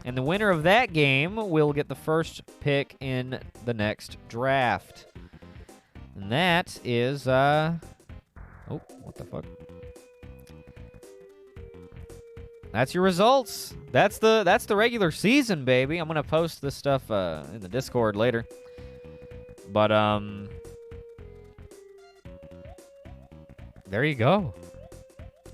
And the winner of that game will get the first pick in the next draft. And that is, oh, what the fuck? That's your results. That's the regular season, baby. I'm gonna post this stuff in the Discord later. But there you go.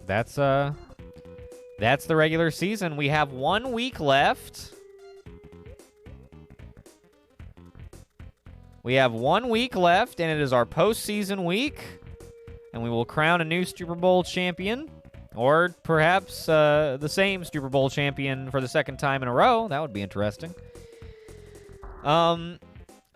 That's the regular season. We have 1 week left. We have 1 week left, and it is our postseason week. And we will crown a new Super Bowl champion. Or perhaps the same Super Bowl champion for the 2nd time in a row. That would be interesting.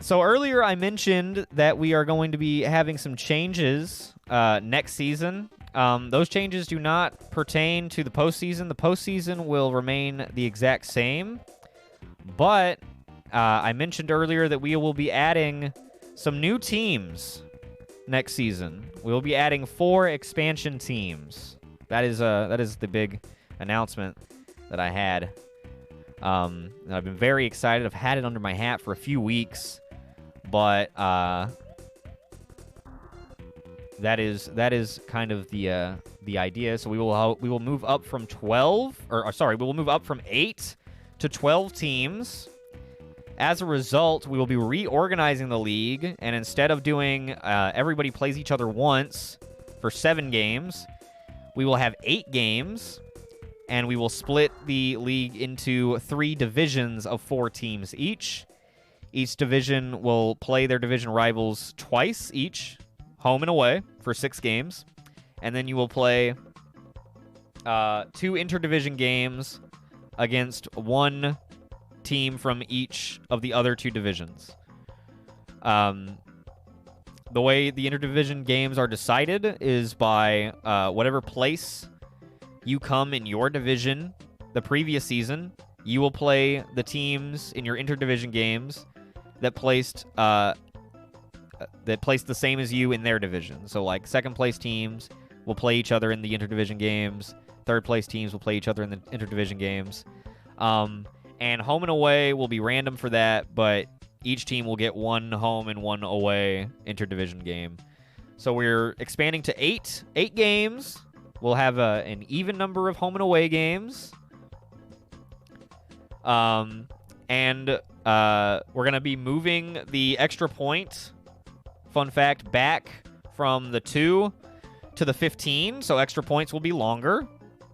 So earlier I mentioned that we are going to be having some changes next season. Those changes do not pertain to the postseason. The postseason will remain the exact same. But I mentioned earlier that we will be adding some new teams next season. We will be adding 4 expansion teams. That is the big announcement that I had. And I've been very excited. I've had it under my hat for a few weeks. But that is kind of the idea. So we will move up from 12, or sorry, we will move up from 8 to 12 teams, As a result, we will be reorganizing the league, and instead of doing everybody plays each other once for 7 games, we will have 8 games, and we will split the league into 3 divisions of 4 teams each. Each division will play their division rivals twice each, home and away, for 6 games. And then you will play 2 interdivision games against 1 team from each of the other 2 divisions. The way the interdivision games are decided is by whatever place you come in your division the previous season. You will play the teams in your interdivision games that placed the same as you in their division. So, like, second place teams will play each other in the interdivision games. Third place teams will play each other in the interdivision games. And home and away will be random for that, but each team will get 1 home and 1 away interdivision game. So we're expanding to 8 games. We'll have an even number of home and away games. And we're going to be moving the extra point, fun fact, back from the 2 to the 15. So extra points will be longer,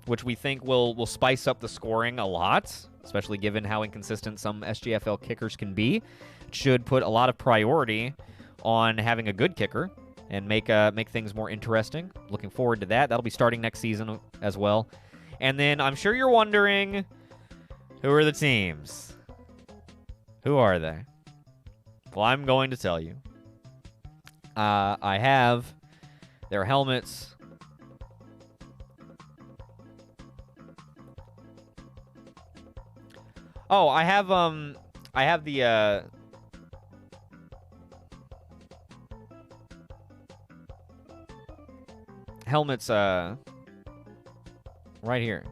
which we think will spice up the scoring a lot, especially given how inconsistent some SGFL kickers can be. It should put a lot of priority on having a good kicker and make things more interesting. Looking forward to that. That'll be starting next season as well. And then I'm sure you're wondering, who are the teams? Who are they? Well, I'm going to tell you. I have their helmets. Oh, I have the helmets right here.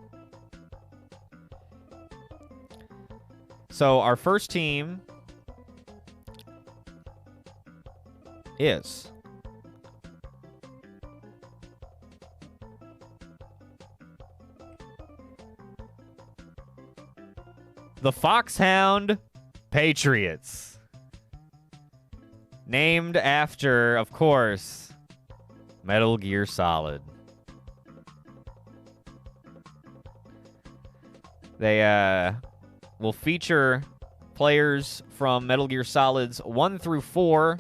So our first team is the Foxhound Patriots. Named after, of course, Metal Gear Solid. They will feature players from Metal Gear Solids 1 through 4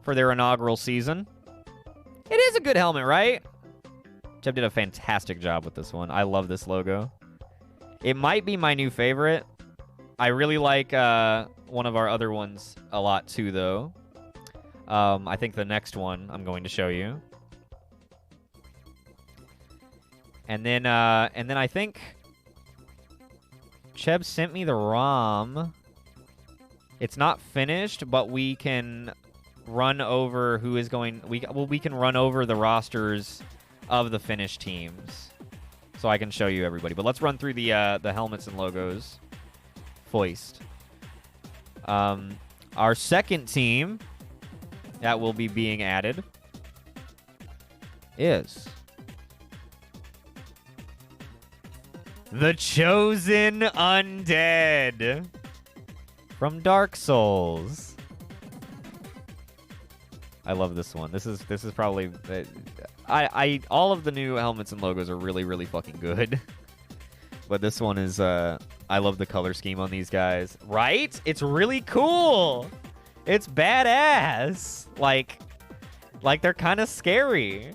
for their inaugural season. It is a good helmet, right? Jeb did a fantastic job with this one. I love this logo. It might be my new favorite. I really like one of our other ones a lot too, though. I think the next one I'm going to show you. And then I think Cheb sent me the ROM. It's not finished, but we can run over who is going. We can run over the rosters of the finished teams, so I can show you everybody. But let's run through the helmets and logos first. Our second team that will be being added is the Chosen Undead from Dark Souls. I love this one. This is probably all of the new helmets and logos are really, really fucking good. But this one is I love the color scheme on these guys. Right? It's really cool. It's badass. Like they're kind of scary.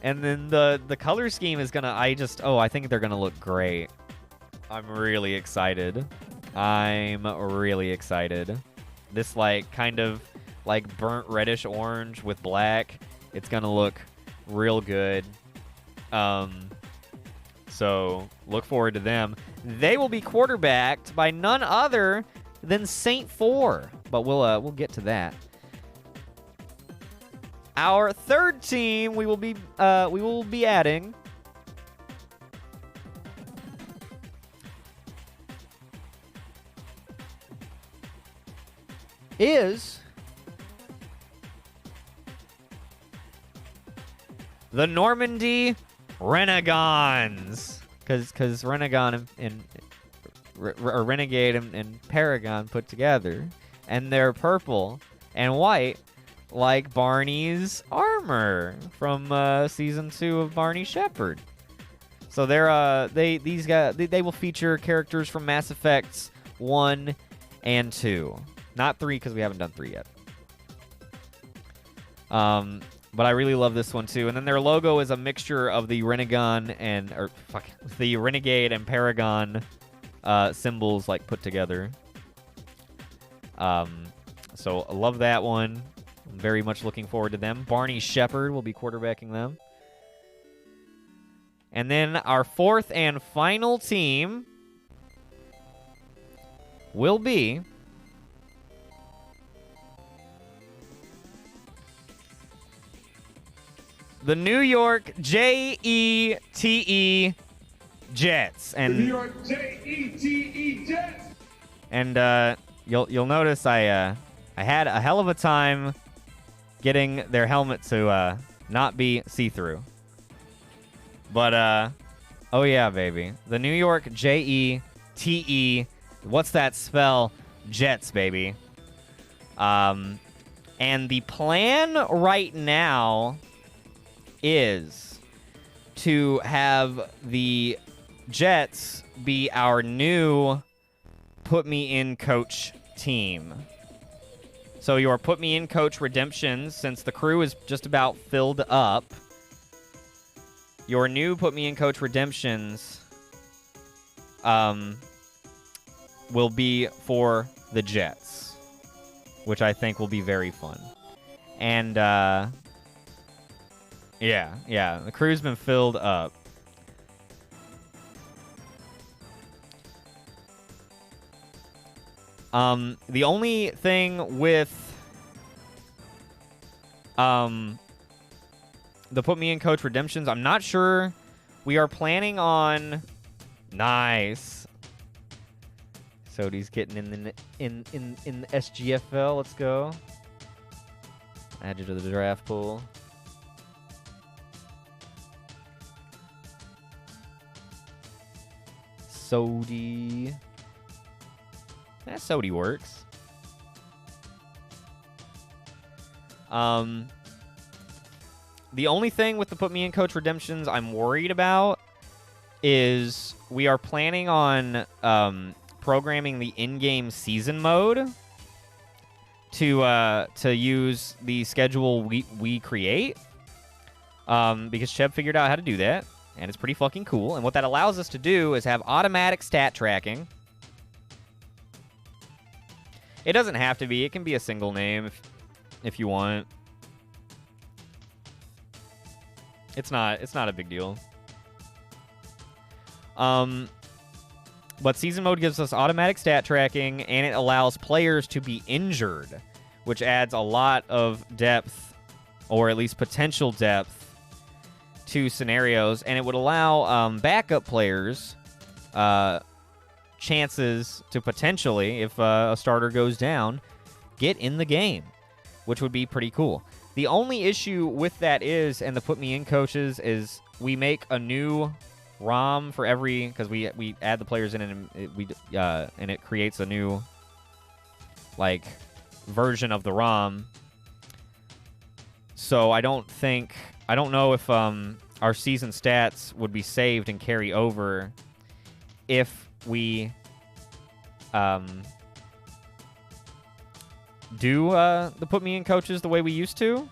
And then the color scheme is gonna, I think they're gonna look great. I'm really excited. This kind of burnt reddish orange with black. It's gonna look real good. So look forward to them. They will be quarterbacked by none other than Saint 4, but we'll get to that. Our third team we will be adding is the Normandy Renegons, because Renegon Renegade and Paragon put together, and they're purple and white, like Barney's armor from season 2 of Barney Shepherd. So these guys will feature characters from Mass Effects 1 and 2, not 3 because we haven't done 3 yet. But I really love this one too. And then their logo is a mixture of the Renegade and Paragon symbols like put together. So I love that one. I'm very much looking forward to them. Barney Shepherd will be quarterbacking them. And then our fourth and final team will be the New York JETE Jets. And the New York JETE Jets. And you'll notice I had a hell of a time getting their helmet to not be see-through. But oh yeah, baby. The New York JETE. What's that spell? Jets, baby. And the plan right now is to have the Jets be our new Put Me In Coach team. So your Put Me In Coach redemptions, since the crew is just about filled up, your new Put Me In Coach redemptions will be for the Jets, which I think will be very fun. And yeah, the crew's been filled up. The only thing with the Put Me In Coach redemptions, I'm not sure. We are planning on nice. Sodi's getting in the SGFL. Let's go. Add you to the draft pool. Sodi. That Sodi works. The only thing with the Put Me In Coach redemptions I'm worried about is we are planning on programming the in-game season mode to use the schedule we create, because Cheb figured out how to do that, and it's pretty fucking cool. And what that allows us to do is have automatic stat tracking. It doesn't have to be. It can be a single name if you want. It's not a big deal. But season mode gives us automatic stat tracking, and it allows players to be injured, which adds a lot of depth, or at least potential depth, to scenarios. And it would allow backup players chances to potentially, if a starter goes down, get in the game, which would be pretty cool. The only issue with that is, and the Put Me In coaches, is we make a new ROM for every, because we add the players in, and and it creates a new like version of the ROM. So I don't know if our season stats would be saved and carry over if we do the Put Me In coaches the way we used to.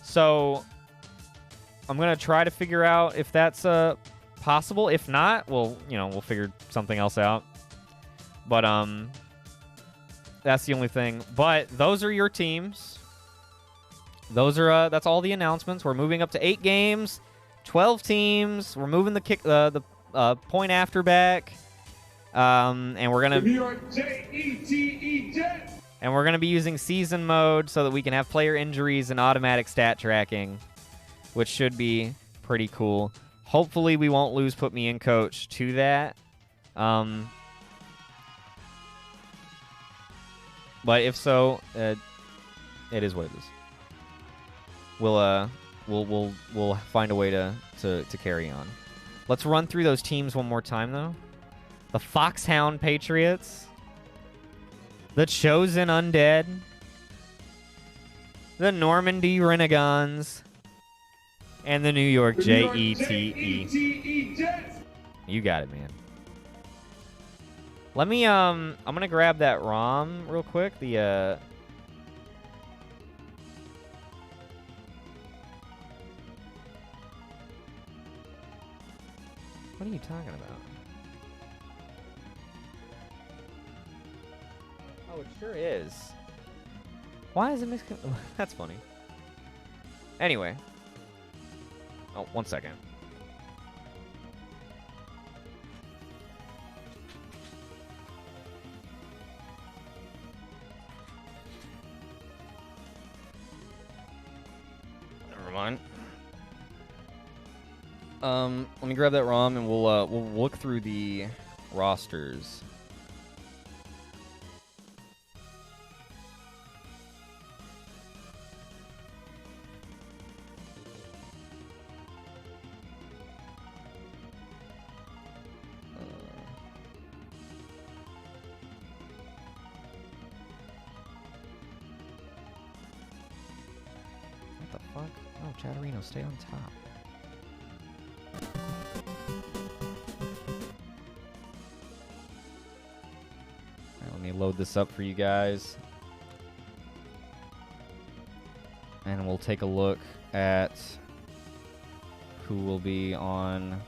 So I'm gonna try to figure out if that's possible. If not, we'll figure something else out. But that's the only thing. But those are your teams. Those are that's all the announcements. We're moving up to 8 games, 12 teams. We're moving the point after back, and we're gonna The New York JETE Jets. And we're gonna be using season mode so that we can have player injuries and automatic stat tracking, which should be pretty cool. Hopefully we won't lose Put Me In Coach to that. But if so, it is what it is. We'll find a way to carry on. Let's run through those teams one more time though. The Foxhound Patriots. The Chosen Undead. The Normandy Renegons. And the New York JETE. JETE Jets. You got it, man. Let me, I'm gonna grab that ROM real quick. The, What are you talking about? Oh, it sure is. Why is it mixed? That's funny. Anyway. Oh, 1 second. Never mind. Let me grab that ROM and we'll look through the rosters. What the fuck? Oh, Chatterino, stay on top. Let me load this up for you guys. And we'll take a look at who will be on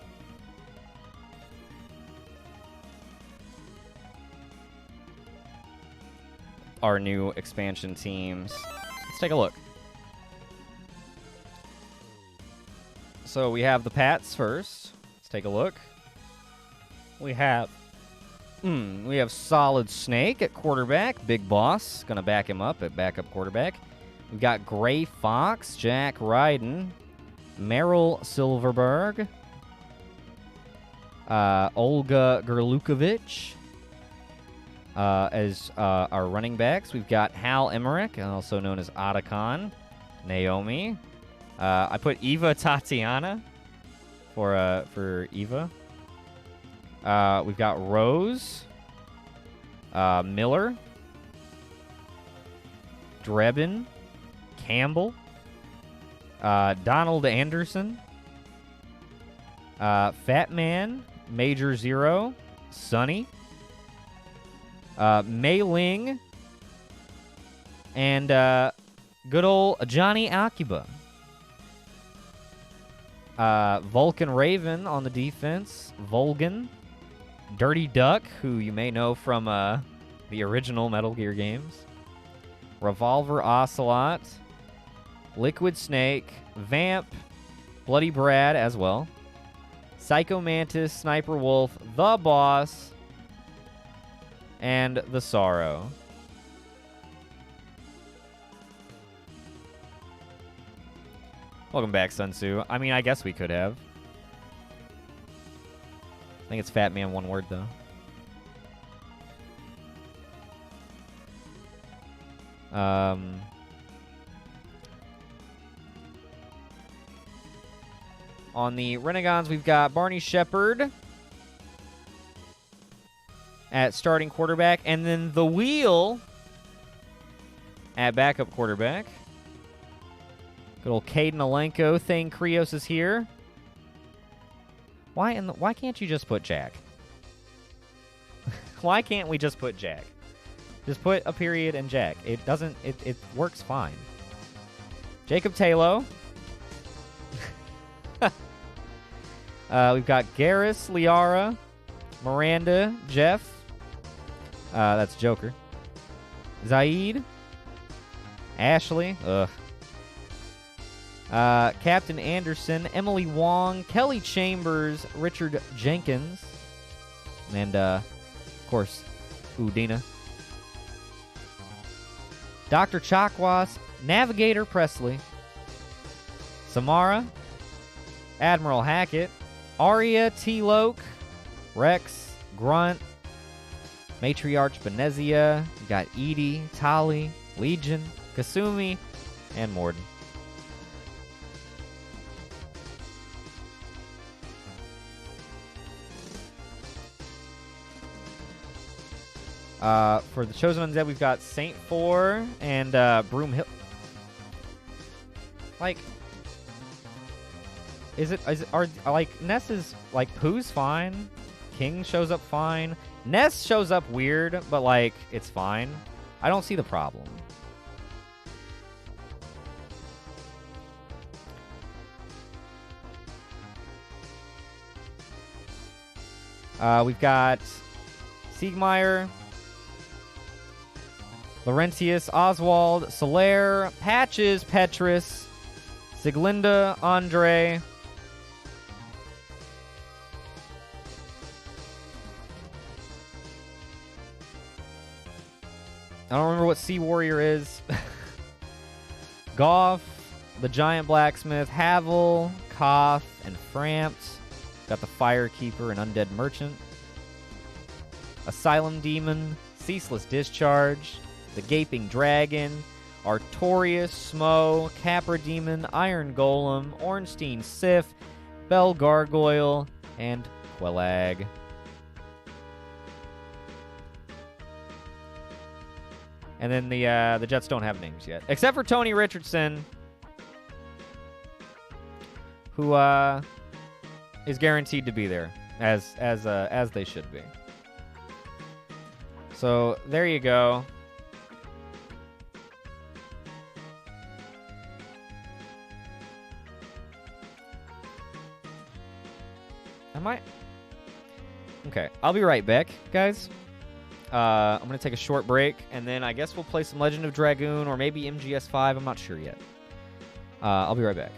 our new expansion teams. Let's take a look. So we have the Pats first. Let's take a look. We have Solid Snake at quarterback. Big Boss gonna back him up at backup quarterback. We've got Gray Fox, Jack Ryden, Merrill Silverberg, Olga Gerlukovic as our running backs. We've got Hal Emmerich, also known as Otacon, Naomi. I put Eva Tatiana for Eva. We've got Rose, Miller, Drebin, Campbell, Donald Anderson, Fat Man, Major Zero, Sonny, Mei Ling, and good old Johnny Akiba. Vulcan Raven on the defense, Volgan, Dirty Duck, who you may know from the original Metal Gear games, Revolver Ocelot, Liquid Snake, Vamp, Bloody Brad as well, Psycho Mantis, Sniper Wolf, The Boss, and The Sorrow. Welcome back, Sun Tzu. I mean, I guess we could have. I think it's Fat Man, one word, though. On the Renegons, we've got Barney Shepard at starting quarterback, and then The Wheel at backup quarterback. Good old Caden Alenko. Thane Krios is here. Why can't you just put Jack? Why can't we just put Jack? Just put a period and Jack. It doesn't. It works fine. Jacob Taylor. We've got Garrus, Liara, Miranda, Jeff. That's Joker. Zaid. Ashley. Ugh. Captain Anderson, Emily Wong, Kelly Chambers, Richard Jenkins, and, of course, Udina. Dr. Chakwas, Navigator Presley, Samara, Admiral Hackett, Arya T-Loke, Rex, Grunt, Matriarch Benezia, you got Edie, Tali, Legion, Kasumi, and Morden. For the Chosen Undead, we've got Saint 4 and Broomhill. Like, Ness is, like, Pooh's fine. King shows up fine. Ness shows up weird, but, like, it's fine. I don't see the problem. We've got Siegmeyer, Laurentius, Oswald, Solaire, Patches, Petrus, Siglinda, Andre. I don't remember what Sea Warrior is. Goff, the Giant Blacksmith, Havel, Koth, and Frampt. Got the Firekeeper and Undead Merchant. Asylum Demon, Ceaseless Discharge, the Gaping Dragon, Artorias, Smo, Capra Demon, Iron Golem, Ornstein Sif, Bell Gargoyle, and Quelag. And then the Jets don't have names yet, except for Tony Richardson, who is guaranteed to be there, as they should be. So there you go. Okay, I'll be right back, guys. I'm going to take a short break, and then I guess we'll play some Legend of Dragoon or maybe MGS5. I'm not sure yet. I'll be right back.